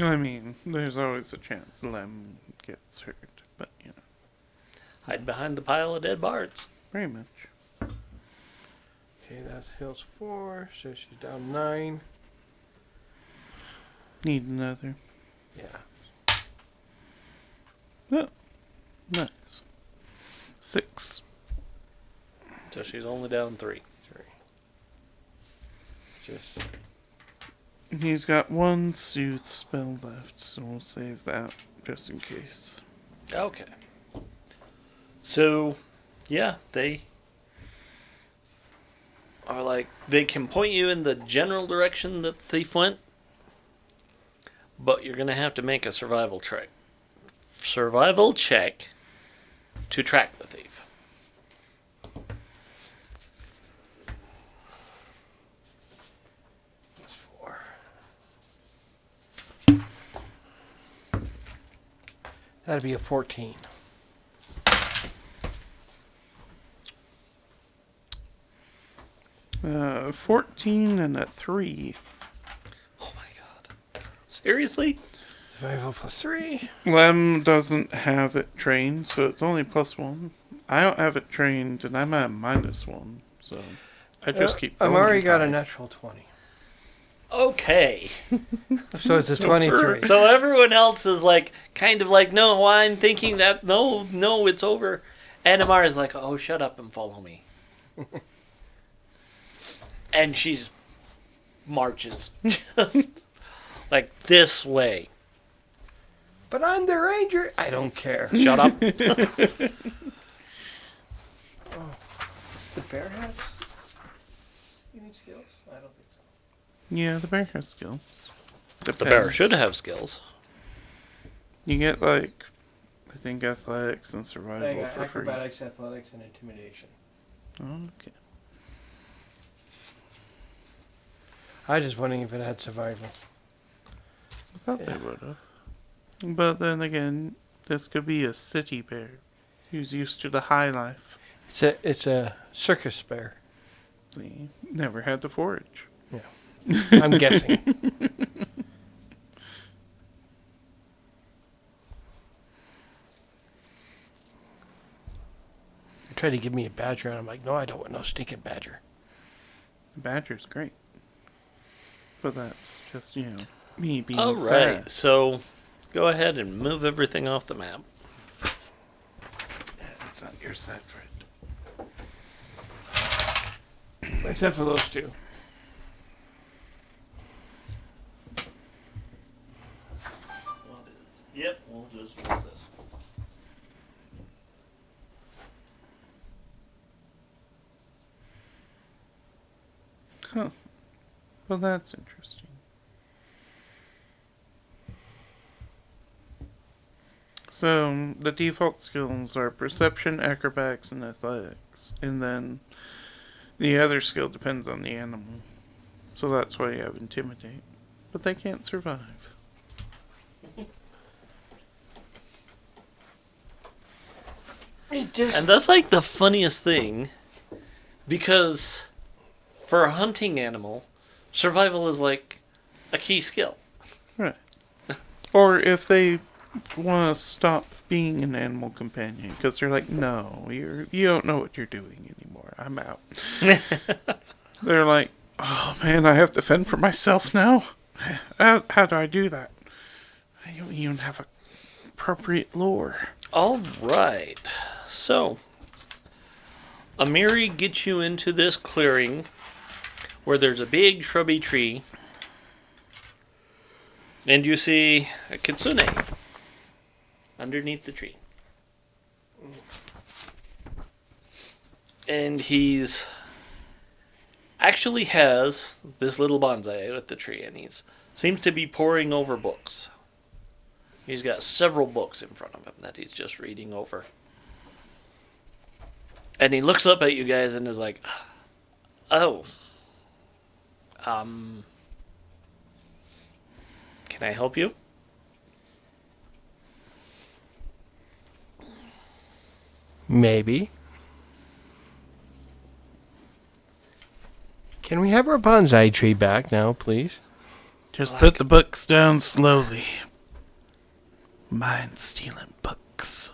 [SPEAKER 3] I mean, there's always a chance Lem gets hurt, but you know,
[SPEAKER 1] Hide behind the pile of dead bards.
[SPEAKER 3] very much.
[SPEAKER 2] Okay, that's heals 4, so she's down 9.
[SPEAKER 3] Need another.
[SPEAKER 2] Yeah.
[SPEAKER 3] Oh, nice. 6.
[SPEAKER 1] So she's only down 3.
[SPEAKER 2] 3. Just.
[SPEAKER 3] He's got one soothe spell left, so we'll save that just in case.
[SPEAKER 1] Okay. So, yeah, they are like, they can point you in the general direction that the thief went, but you're going to have to make a survival check. Survival check to track the thief.
[SPEAKER 2] That's 4. That'd be a 14.
[SPEAKER 3] 14 and a 3.
[SPEAKER 1] Oh my god. Seriously?
[SPEAKER 2] Survival plus 3.
[SPEAKER 3] Lem doesn't have it trained, so it's only +1. I don't have it trained, and I'm at -1, so I just keep
[SPEAKER 2] I've
[SPEAKER 3] rolling
[SPEAKER 2] already got a
[SPEAKER 3] high.
[SPEAKER 2] natural 20.
[SPEAKER 1] Okay.
[SPEAKER 2] So it's a 23.
[SPEAKER 1] So everyone else is like, kind of like, no, I'm thinking that, no, it's over. And Amara's like, oh, shut up and follow me. And she's marches just like this way.
[SPEAKER 2] But I'm the ranger. I don't care.
[SPEAKER 1] Shut up.
[SPEAKER 2] The bear has any skills? I don't think so.
[SPEAKER 3] Yeah, the bear has skills.
[SPEAKER 1] The bear
[SPEAKER 3] Depends.
[SPEAKER 1] should have skills.
[SPEAKER 3] You get, like, I think athletics and survival
[SPEAKER 2] I got
[SPEAKER 3] for free.
[SPEAKER 2] acrobatics, athletics, and intimidation.
[SPEAKER 3] Okay.
[SPEAKER 2] I was just wondering if it had survival.
[SPEAKER 3] I thought they would have. But then again, this could be a city bear who's used to the high life.
[SPEAKER 2] It's a circus bear.
[SPEAKER 3] See, never had to forage.
[SPEAKER 2] I'm guessing. They tried to give me a badger, and I'm like, no, I don't want no stinking badger.
[SPEAKER 3] The badger's great. But that's just, me being
[SPEAKER 1] All
[SPEAKER 3] sad.
[SPEAKER 1] right, so go ahead and move everything off the map.
[SPEAKER 3] Yeah, it's not your side, Fred.
[SPEAKER 2] Except for those two.
[SPEAKER 1] Yep, we'll just use this.
[SPEAKER 3] Huh. Well, that's interesting. So, the default skills are perception, acrobatics, and athletics. And then the other skill depends on the animal. So that's why you have intimidate. But they can't survive.
[SPEAKER 2] It just
[SPEAKER 1] And that's like the funniest thing, because for a hunting animal, survival is like a key skill.
[SPEAKER 3] Or if they want to stop being an animal companion, because they're like, no, you don't know what you're doing anymore. I'm out. They're like, oh man, I have to fend for myself now? How do I do that? I don't even have appropriate lore.
[SPEAKER 1] All right. So, Amiri gets you into this clearing where there's a big shrubby tree, and you see a kitsune underneath the tree. And he's actually has this little bonsai out at the tree, and he's seems to be poring over books. He's got several books in front of him that he's just reading over. And he looks up at you guys and is like, oh, can I help you?
[SPEAKER 2] maybe. Can we have our bonsai tree back now, please?
[SPEAKER 3] Just
[SPEAKER 1] Like-
[SPEAKER 3] put the books down slowly. Mind stealing books.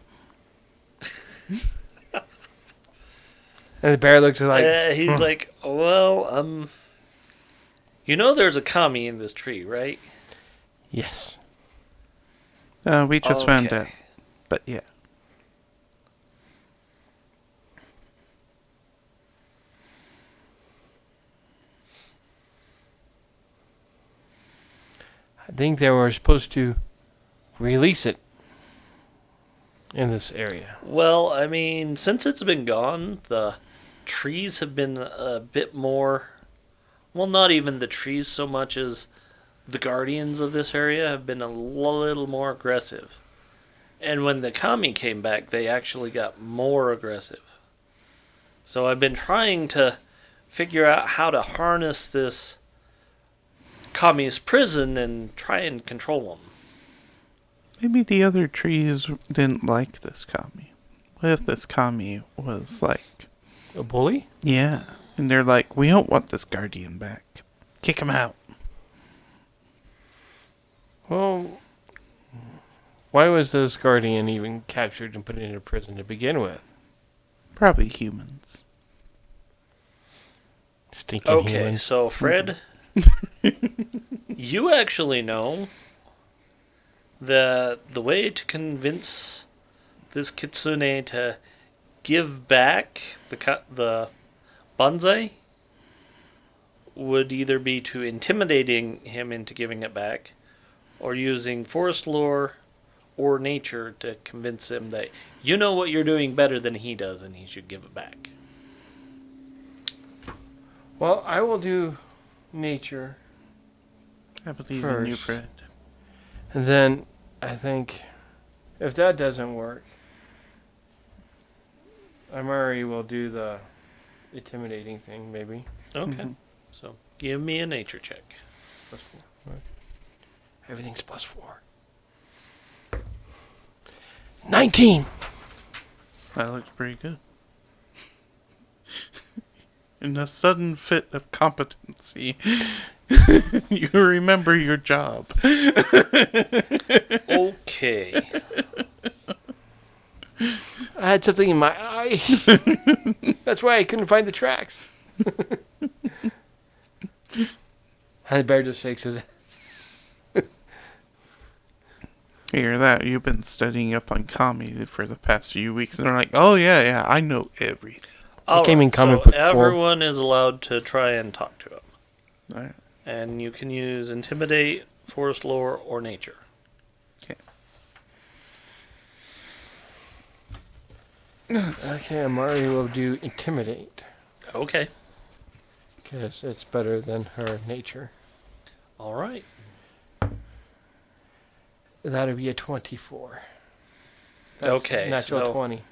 [SPEAKER 2] And the bear looks like,
[SPEAKER 1] He's like, well, you know there's a kami in this tree, right?
[SPEAKER 2] yes.
[SPEAKER 3] We just found
[SPEAKER 1] Okay.
[SPEAKER 3] out. But yeah.
[SPEAKER 2] I think they were supposed to release it in this area.
[SPEAKER 1] Well, I mean, since it's been gone, the trees have been a bit more. Well, not even the trees so much as the guardians of this area have been a little more aggressive. And when the kami came back, they actually got more aggressive. So I've been trying to figure out how to harness this kami's prison and try and control them.
[SPEAKER 3] maybe the other trees didn't like this kami. What if this kami was like,
[SPEAKER 2] A bully?
[SPEAKER 3] yeah, and they're like, we don't want this guardian back. Kick him out.
[SPEAKER 2] Well, why was this guardian even captured and put into prison to begin with?
[SPEAKER 3] Probably humans.
[SPEAKER 2] Stinking
[SPEAKER 1] Okay,
[SPEAKER 2] humans.
[SPEAKER 1] so Fred, you actually know that the way to convince this kitsune to give back the bonsai would either be to intimidating him into giving it back, or using forest lore or nature to convince him that you know what you're doing better than he does and he should give it back.
[SPEAKER 2] Well, I will do nature,
[SPEAKER 3] I believe in you,
[SPEAKER 2] First.
[SPEAKER 3] Fred.
[SPEAKER 2] and then I think if that doesn't work, Amari will do the intimidating thing, maybe.
[SPEAKER 1] Okay,
[SPEAKER 3] Mhm.
[SPEAKER 1] so give me a nature check.
[SPEAKER 2] +4. Right. Everything's +4. 19!
[SPEAKER 3] That looks pretty good. In a sudden fit of competency, you remember your job.
[SPEAKER 1] Okay.
[SPEAKER 2] I had something in my eye. That's why I couldn't find the tracks. And the bear just shakes his head.
[SPEAKER 3] Hear that? You've been studying up on kami for the past few weeks, and they're like, "Oh yeah, I know everything."
[SPEAKER 2] It came in comic
[SPEAKER 1] so
[SPEAKER 2] book form.
[SPEAKER 1] everyone is allowed to try and talk to him.
[SPEAKER 3] All right.
[SPEAKER 1] And you can use intimidate, forest lore, or nature.
[SPEAKER 2] Okay, Amari will do intimidate.
[SPEAKER 1] Okay.
[SPEAKER 2] Because it's better than her nature.
[SPEAKER 1] All right.
[SPEAKER 2] That'll be a 24.
[SPEAKER 1] Okay,
[SPEAKER 2] Natural
[SPEAKER 1] so-
[SPEAKER 2] 20.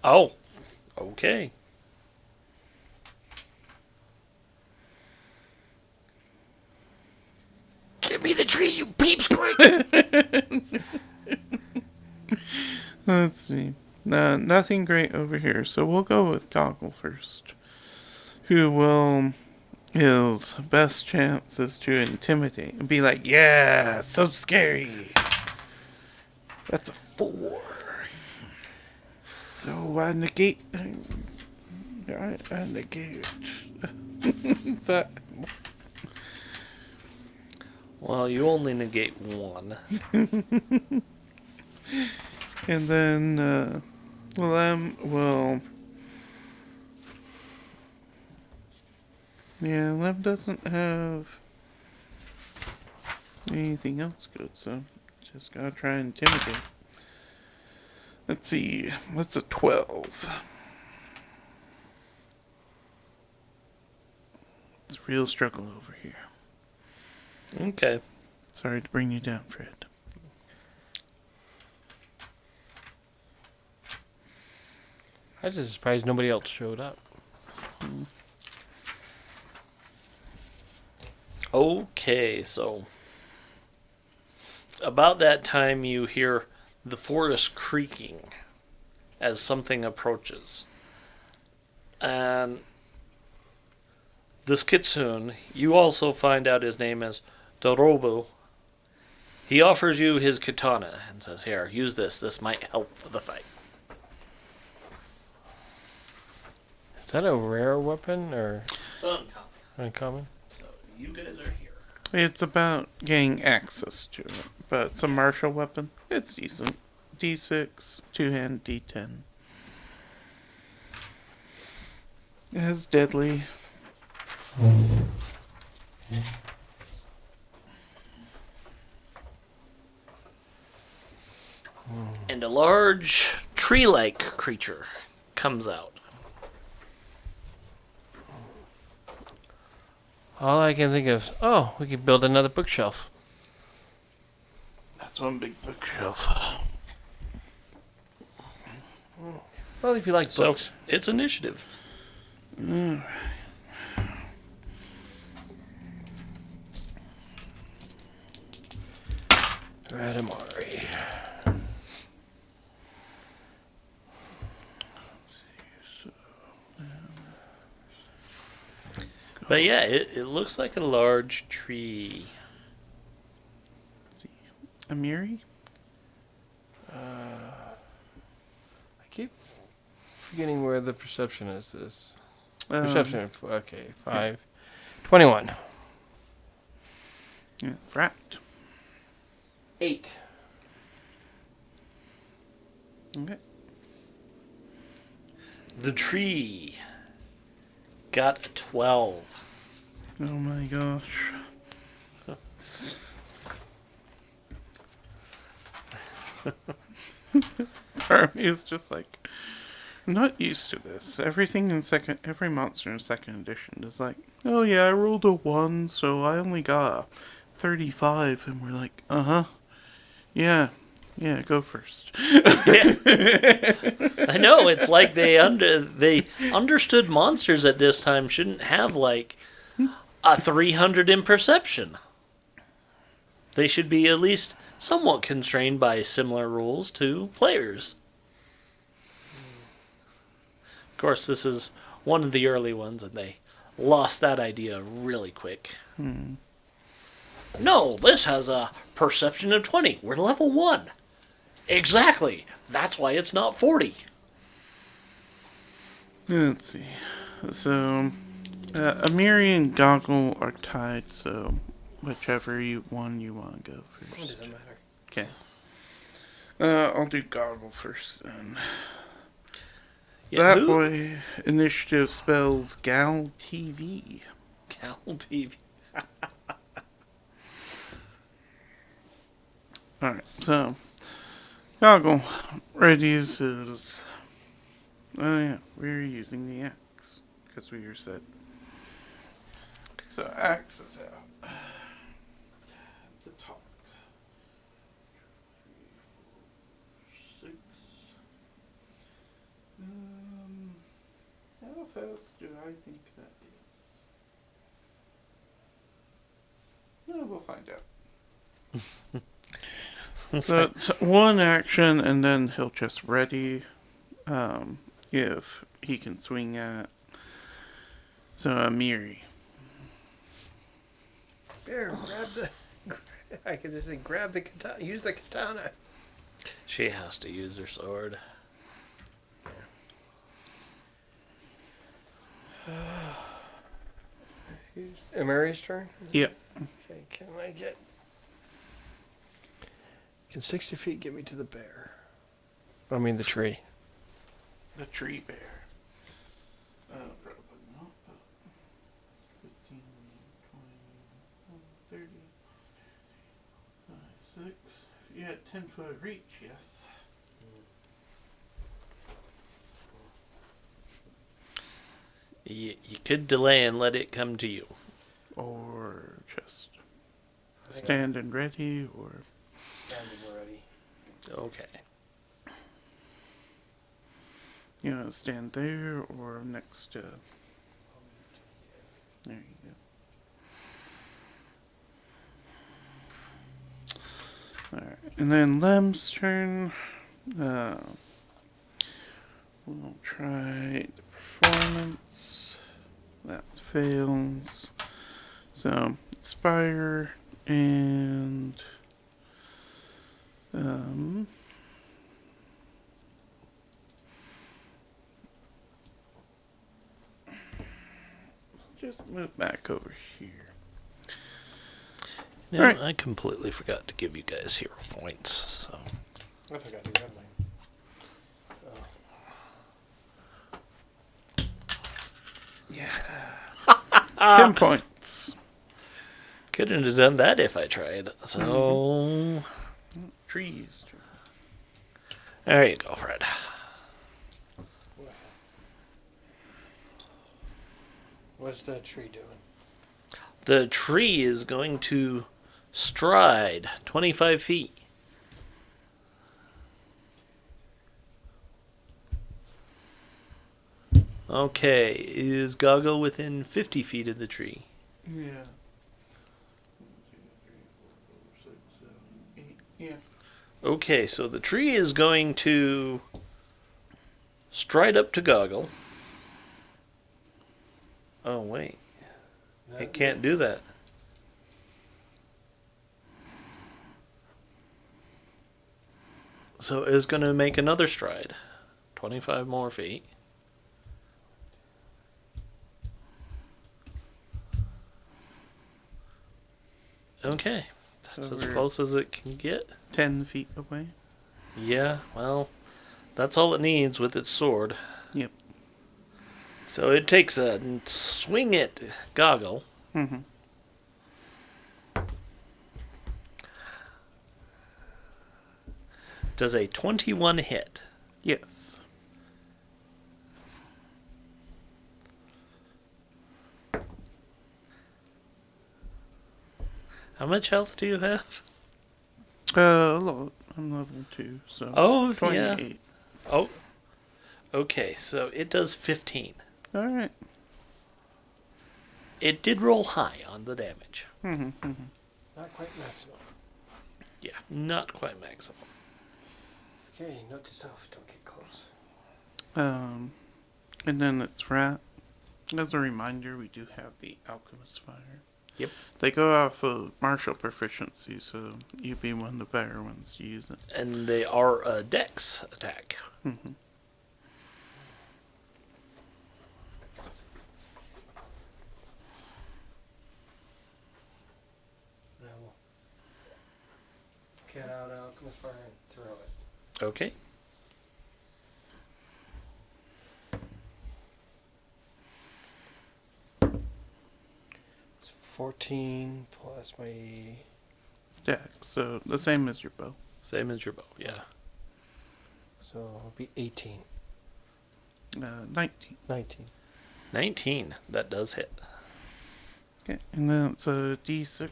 [SPEAKER 1] Oh. Okay.
[SPEAKER 2] Give me the tree, you peep squeak!
[SPEAKER 3] Let's see. Nothing great over here, so we'll go with Goggle first. Who will... His best chance is to intimidate and be like, "Yeah, so scary." That's a 4. So I negate... I negate... that.
[SPEAKER 1] Well, you only negate one.
[SPEAKER 3] And then, Lem will... Yeah, Lem doesn't have anything else good, so just gotta try and intimidate. Let's see, what's a 12? It's a real struggle over here.
[SPEAKER 1] Okay.
[SPEAKER 3] Sorry to bring you down, Fred.
[SPEAKER 2] I'm just surprised nobody else showed up.
[SPEAKER 1] Okay, so about that time you hear the forest creaking as something approaches. And this kitsune, you also find out his name is Dorobu. He offers you his katana and says, "Here, use this. This might help for the fight."
[SPEAKER 2] Is that a rare weapon or
[SPEAKER 1] It's uncommon.
[SPEAKER 2] uncommon?
[SPEAKER 1] So you guys are here.
[SPEAKER 3] It's about getting access to it, but it's a martial weapon. It's decent. D6, 2-hand D10. It has deadly.
[SPEAKER 1] And a large tree-like creature comes out.
[SPEAKER 2] All I can think of is, oh, we could build another bookshelf.
[SPEAKER 3] That's one big bookshelf.
[SPEAKER 2] Well, if you like
[SPEAKER 1] So
[SPEAKER 2] books.
[SPEAKER 1] it's initiative.
[SPEAKER 2] Radamari.
[SPEAKER 1] But yeah, it looks like a large tree.
[SPEAKER 3] Let's see. Amiri?
[SPEAKER 2] I keep forgetting where the perception is. This perception. Okay, 5. 21.
[SPEAKER 3] Yeah, rat.
[SPEAKER 2] 8.
[SPEAKER 3] Okay.
[SPEAKER 1] The tree got a 12.
[SPEAKER 3] Oh my gosh. Part of me is just like, I'm not used to this. Every monster in second edition is like, oh yeah, I rolled a 1, so I only got a 35, and we're like, yeah, go first.
[SPEAKER 1] Yeah. I know, it's like they understood monsters at this time shouldn't have like a 300 in perception. They should be at least somewhat constrained by similar rules to players. Of course, this is one of the early ones, and they lost that idea really quick. No, this has a perception of 20. We're level 1. Exactly. That's why it's not 40.
[SPEAKER 3] Let's see. So, Amiri and Goggle are tied, so whichever one you want to go
[SPEAKER 2] It
[SPEAKER 3] first.
[SPEAKER 2] doesn't matter.
[SPEAKER 3] Okay. I'll do Goggle first then.
[SPEAKER 1] Yeah,
[SPEAKER 3] That way, initiative spells Gal TV.
[SPEAKER 1] Cal TV.
[SPEAKER 3] Alright, so Goggle readies. Oh yeah, we're using the axe because we were set. So axe is out. To talk. 3, 4, 6. How fast do I think that is? No, we'll find out. So it's one action, and then he'll just ready if he can swing at. So Amiri.
[SPEAKER 2] Bear, grab the. I could just say, grab the katana. Use the katana.
[SPEAKER 1] She has to use her sword.
[SPEAKER 2] Amari's turn?
[SPEAKER 3] Yep.
[SPEAKER 2] Okay, can I get. Can 60 feet get me to the bear? I mean, the tree.
[SPEAKER 3] The tree bear. Probably not, but 15, 20, 30, 6. If you had 10-foot reach, yes.
[SPEAKER 1] You could delay and let it come to you.
[SPEAKER 3] Or just stand and ready, or.
[SPEAKER 2] Standing ready.
[SPEAKER 1] Okay.
[SPEAKER 3] You know, stand there or next to. There you go. Alright, and then Lem's turn. We'll try the performance. That fails. So, Spire and. Just move back over here.
[SPEAKER 1] Now,
[SPEAKER 3] Alright.
[SPEAKER 1] I completely forgot to give you guys hero points. So
[SPEAKER 2] I forgot to grab mine.
[SPEAKER 3] Yeah. 10 points.
[SPEAKER 1] couldn't have done that if I tried. So
[SPEAKER 3] Trees.
[SPEAKER 1] there you go, Fred.
[SPEAKER 2] What's that tree doing?
[SPEAKER 1] The tree is going to stride 25 feet. Okay, is Goggle within 50 feet of the tree?
[SPEAKER 3] Yeah. 1, 2, 3, 4, 5, 6, 7, 8. Yeah.
[SPEAKER 1] Okay, so the tree is going to stride up to Goggle. Oh, wait. It can't do that. So it's going to make another stride. 25 more feet. Okay. That's
[SPEAKER 3] So
[SPEAKER 1] as
[SPEAKER 3] we're
[SPEAKER 1] close as it can get.
[SPEAKER 3] 10 feet away.
[SPEAKER 1] Yeah, well, that's all it needs with its sword.
[SPEAKER 3] Yep.
[SPEAKER 1] So it takes a swing at Goggle.
[SPEAKER 3] Mm-hmm.
[SPEAKER 1] Does a 21 hit?
[SPEAKER 3] Yes.
[SPEAKER 1] How much health do you have?
[SPEAKER 3] A lot. I'm level 2, so.
[SPEAKER 1] Oh,
[SPEAKER 3] 28.
[SPEAKER 1] yeah. Oh, okay, so it does 15.
[SPEAKER 3] Alright.
[SPEAKER 1] It did roll high on the damage.
[SPEAKER 3] Mm-hmm. Mm-hmm.
[SPEAKER 2] Not quite maximum.
[SPEAKER 1] Yeah, not quite maximum.
[SPEAKER 2] Okay, note to self, don't get close.
[SPEAKER 3] And then it's rat. As a reminder, we do have the alchemist fire.
[SPEAKER 1] Yep.
[SPEAKER 3] They go off of martial proficiency, so you'd be one of the better ones to use it.
[SPEAKER 1] And they are a dex attack.
[SPEAKER 3] Mm-hmm.
[SPEAKER 2] Now we'll get out alchemist fire and throw it.
[SPEAKER 1] Okay.
[SPEAKER 2] It's 14 plus my...
[SPEAKER 3] Yeah, so the same as your bow.
[SPEAKER 1] Same as your bow, yeah.
[SPEAKER 2] So it'll be 18.
[SPEAKER 3] 19.
[SPEAKER 2] 19.
[SPEAKER 1] 19. That does hit.
[SPEAKER 3] Okay, and then it's a d6.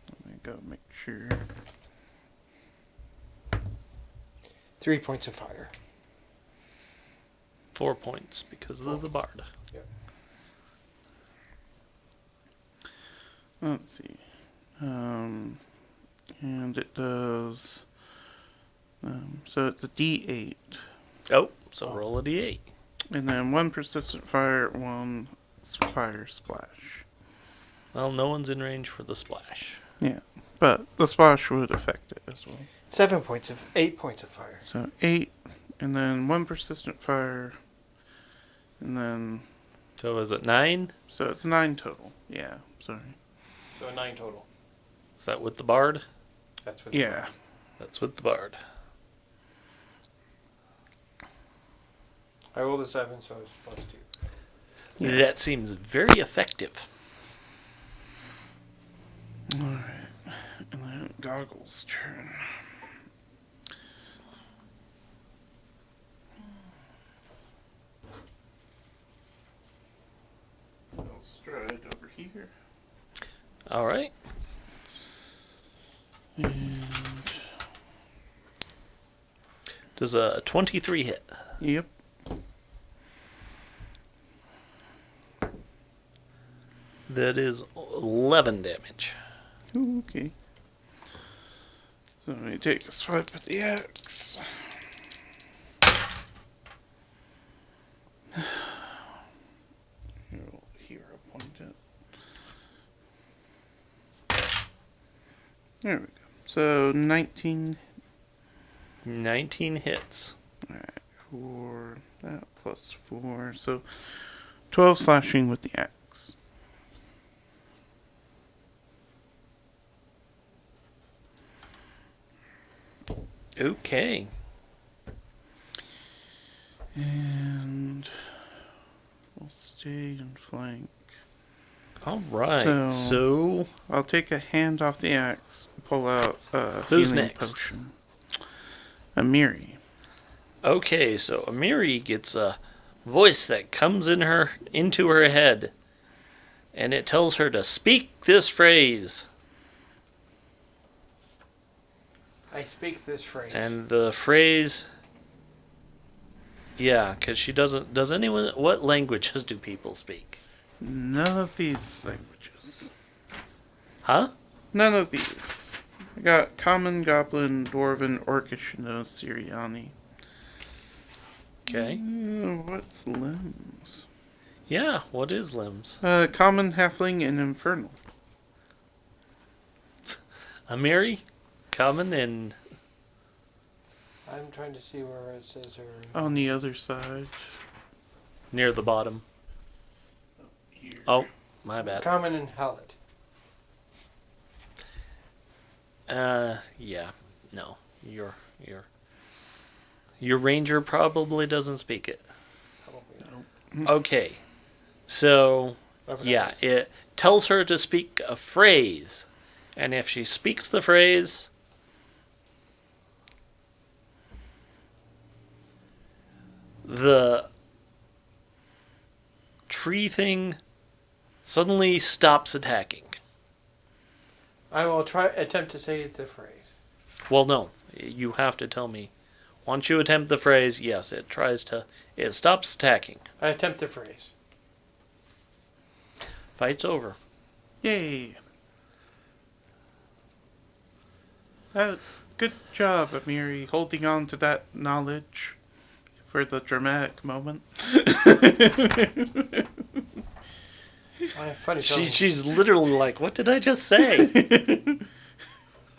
[SPEAKER 3] Let me go make sure.
[SPEAKER 2] 3 points of fire.
[SPEAKER 1] 4 points because of the bard.
[SPEAKER 3] Let's see. And it does. So it's a d8.
[SPEAKER 1] Oh, so roll a d8.
[SPEAKER 3] And then 1 persistent fire, 1 fire splash.
[SPEAKER 1] Well, no one's in range for the splash.
[SPEAKER 3] Yeah, but the splash would affect it as well.
[SPEAKER 2] 8 points of fire.
[SPEAKER 3] So 8, and then 1 persistent fire, and then.
[SPEAKER 1] So is it 9?
[SPEAKER 3] So it's 9 total. Yeah, sorry.
[SPEAKER 2] So 9 total.
[SPEAKER 1] Is that with the bard?
[SPEAKER 2] That's what.
[SPEAKER 3] Yeah.
[SPEAKER 1] That's with the bard.
[SPEAKER 2] I rolled a 7, so it's plus 2.
[SPEAKER 3] Yeah.
[SPEAKER 1] That seems very effective.
[SPEAKER 3] Alright. And then Goggles' turn. I'll stride over here.
[SPEAKER 1] All right.
[SPEAKER 3] And.
[SPEAKER 1] Does a 23 hit?
[SPEAKER 3] Yep.
[SPEAKER 1] That is 11 damage.
[SPEAKER 3] Ooh, okay. So let me take a swipe at the axe. You'll hear a point it. There we go. So 19.
[SPEAKER 1] 19 hits.
[SPEAKER 3] Alright, 4. That plus 4. So 12 slashing with the axe.
[SPEAKER 1] Okay.
[SPEAKER 3] And we'll stay and flank.
[SPEAKER 1] All right. So
[SPEAKER 3] I'll take a hand off the axe, pull out a
[SPEAKER 1] Who's
[SPEAKER 3] healing
[SPEAKER 1] next?
[SPEAKER 3] potion. Amiri.
[SPEAKER 1] okay, so Amiri gets a voice that comes into her head, and it tells her to speak this phrase.
[SPEAKER 2] I speak this phrase.
[SPEAKER 1] And the phrase, yeah, because she doesn't. Does anyone? What languages do people speak?
[SPEAKER 3] None of these languages.
[SPEAKER 1] Huh?
[SPEAKER 3] None of these. I got Common, Goblin, Dwarven, Orcish, no Siriani.
[SPEAKER 1] Okay.
[SPEAKER 3] What's limbs?
[SPEAKER 1] Yeah, what is limbs?
[SPEAKER 3] Common, Halfling, and Infernal.
[SPEAKER 1] Amiri, common, and
[SPEAKER 2] I'm trying to see where it says her.
[SPEAKER 3] On the other side.
[SPEAKER 1] near the bottom.
[SPEAKER 3] Here.
[SPEAKER 1] Oh, my bad.
[SPEAKER 2] Common and Hallet.
[SPEAKER 1] Yeah, no, your ranger probably doesn't speak it.
[SPEAKER 2] Probably.
[SPEAKER 1] Okay, so yeah, it tells her to speak a phrase, and if she speaks the phrase, the tree thing suddenly stops attacking.
[SPEAKER 2] I will attempt to say the phrase.
[SPEAKER 1] Well, no, you have to tell me. Once you attempt the phrase, yes, it stops attacking.
[SPEAKER 2] I attempt the phrase.
[SPEAKER 1] Fight's over.
[SPEAKER 3] Yay. Good job, Amiri, holding on to that knowledge for the dramatic moment.
[SPEAKER 2] Funny.
[SPEAKER 1] She's literally like, what did I just say?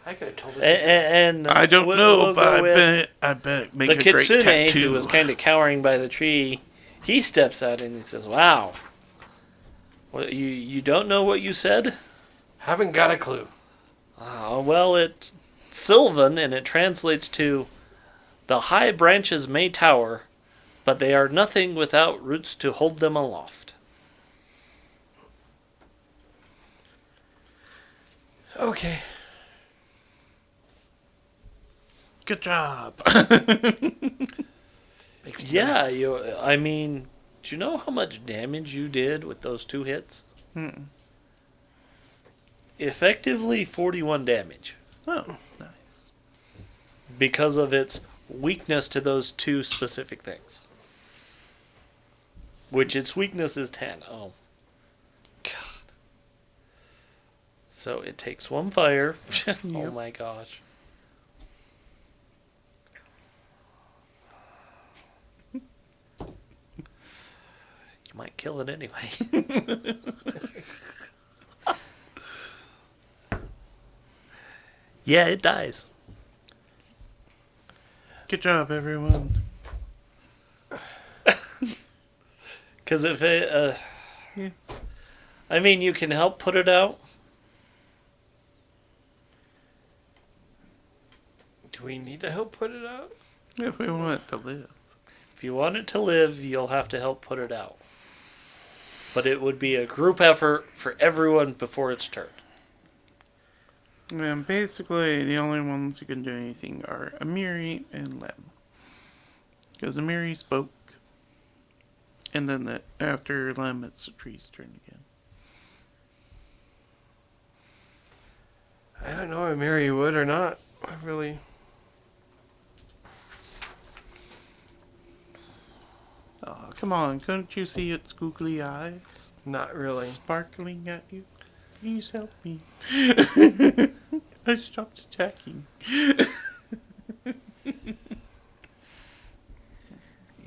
[SPEAKER 2] I could have told her.
[SPEAKER 1] And
[SPEAKER 3] I don't know, but I bet make
[SPEAKER 1] the
[SPEAKER 3] a great
[SPEAKER 1] kitsune,
[SPEAKER 3] tattoo.
[SPEAKER 1] who was kind of cowering by the tree, he steps out and he says, wow. Well, you don't know what you said?
[SPEAKER 2] Haven't got a clue.
[SPEAKER 1] Well, it's Sylvan, and it translates to, the high branches may tower, but they are nothing without roots to hold them aloft.
[SPEAKER 2] Okay.
[SPEAKER 3] Good job.
[SPEAKER 1] Yeah, I mean, do you know how much damage you did with those 2 hits?
[SPEAKER 3] Mm-mm.
[SPEAKER 1] Effectively 41 damage.
[SPEAKER 3] Oh, nice.
[SPEAKER 1] Because of its weakness to those 2 specific things. Which its weakness is 10. Oh. God. So it takes 1 fire. Oh
[SPEAKER 3] Yep.
[SPEAKER 1] my gosh. You might kill it anyway. Yeah, it dies.
[SPEAKER 3] Good job, everyone.
[SPEAKER 1] Because if it,
[SPEAKER 3] Yeah.
[SPEAKER 1] I mean, you can help put it out.
[SPEAKER 2] Do we need to help put it out?
[SPEAKER 3] If we want it to live.
[SPEAKER 1] If you want it to live, you'll have to help put it out. But it would be a group effort for everyone before its turn.
[SPEAKER 3] And basically, the only ones who can do anything are Amiri and Lem. Because Amiri spoke. And then after Lem, it's the tree's turn again.
[SPEAKER 2] I don't know if Mary would or not. I really.
[SPEAKER 3] Oh, come on. Couldn't you see its googly eyes?
[SPEAKER 2] Not really.
[SPEAKER 3] Sparkling at you? Please help me. I stopped attacking.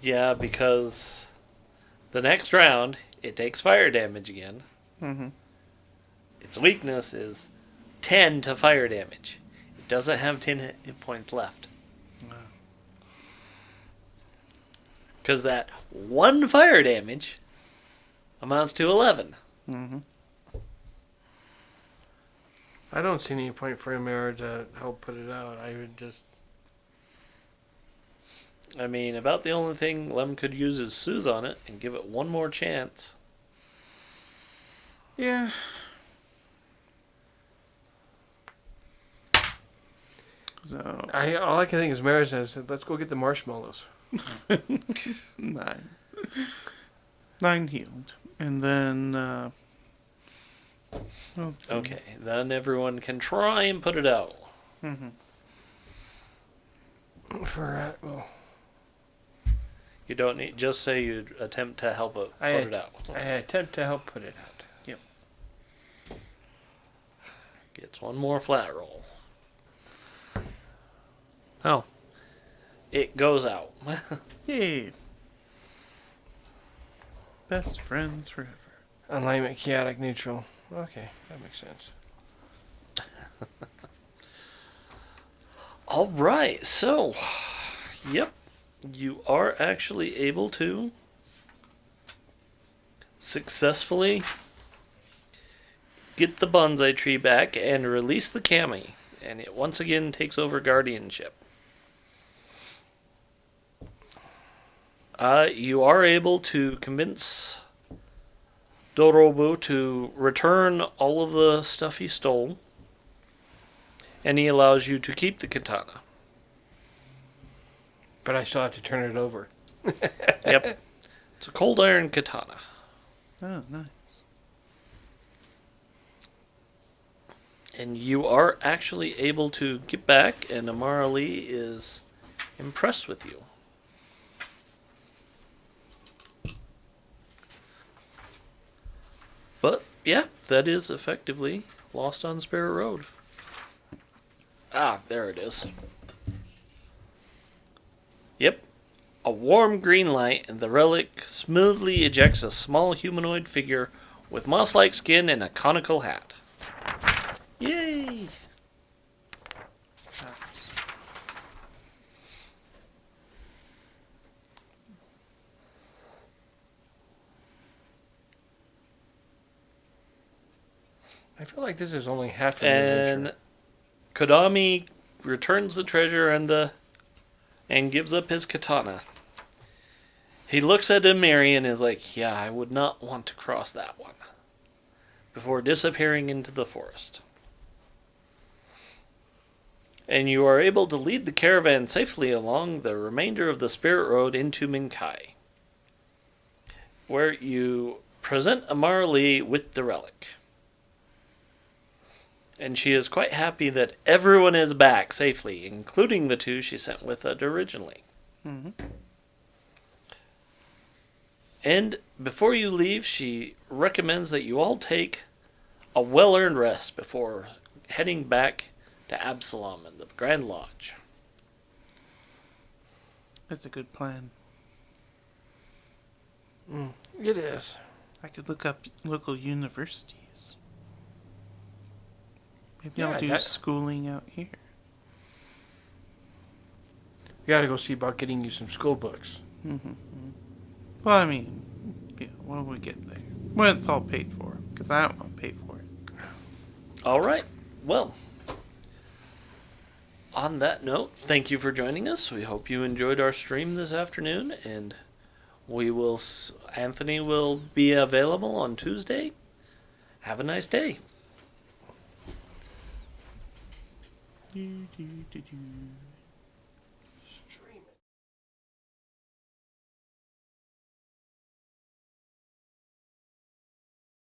[SPEAKER 1] Yeah, because the next round, it takes fire damage again.
[SPEAKER 3] Mm-hmm.
[SPEAKER 1] Its weakness is 10 to fire damage. It doesn't have 10 hit points left. Because that 1 fire damage amounts to 11.
[SPEAKER 3] Mm-hmm.
[SPEAKER 2] I don't see any point for Mary to help put it out. I would just.
[SPEAKER 1] I mean, about the only thing Lem could use is Soothe on it and give it 1 more chance.
[SPEAKER 3] Yeah. So,
[SPEAKER 2] All I can think is Mary says, "Let's go get the marshmallows."
[SPEAKER 3] 9. 9 healed. And then, let's see.
[SPEAKER 1] Okay, then everyone can try and put it out.
[SPEAKER 3] Mm-hmm.
[SPEAKER 2] Well,
[SPEAKER 1] You don't need, just say you attempt to help it put it out.
[SPEAKER 2] I attempt to help put it out.
[SPEAKER 1] Gets one more flat roll. Oh. It goes out.
[SPEAKER 3] Yay. Best friends forever.
[SPEAKER 2] Alignment, chaotic, neutral. Okay, that makes sense.
[SPEAKER 1] Alright, so. Yep. You are actually able to successfully get the bonsai tree back and release the kami. And it once again takes over guardianship. You are able to convince Dorobu to return all of the stuff he stole, and he allows you to keep the katana.
[SPEAKER 2] But I still have to turn it over.
[SPEAKER 1] Yep. It's a cold iron katana.
[SPEAKER 3] Oh, nice.
[SPEAKER 1] And you are actually able to get back, and Amara Lee is impressed with you. But, yeah, that is effectively Lost on Spirit Road. Ah, there it is. Yep. A warm green light, and the relic smoothly ejects a small humanoid figure with moss-like skin and a conical hat. Yay!
[SPEAKER 2] I feel like this is only half an
[SPEAKER 1] And
[SPEAKER 2] adventure.
[SPEAKER 1] Kodami returns the treasure and gives up his katana. He looks at Amiri and is like, yeah, I would not want to cross that one. Before disappearing into the forest. And you are able to lead the caravan safely along the remainder of the Spirit Road into Minkai, where you present Amara Lee with the relic. And she is quite happy that everyone is back safely, including the two she sent with it originally.
[SPEAKER 3] Mm-hmm.
[SPEAKER 1] And before you leave, she recommends that you all take a well-earned rest before heading back to Absalom and the Grand Lodge.
[SPEAKER 3] That's a good plan.
[SPEAKER 2] It is.
[SPEAKER 3] I could look up local universities. Maybe
[SPEAKER 2] Yeah,
[SPEAKER 3] I'll do
[SPEAKER 2] that-
[SPEAKER 3] schooling out here.
[SPEAKER 2] We gotta go see about getting you some school books.
[SPEAKER 3] Mm-hmm. Well, I mean, yeah, when we get there. When it's all paid for. Because I don't want to pay for it.
[SPEAKER 1] All right. Well, on that note, thank you for joining us. We hope you enjoyed our stream this afternoon, and Anthony will be available on Tuesday. Have a nice day.
[SPEAKER 3] Do, do, do, do.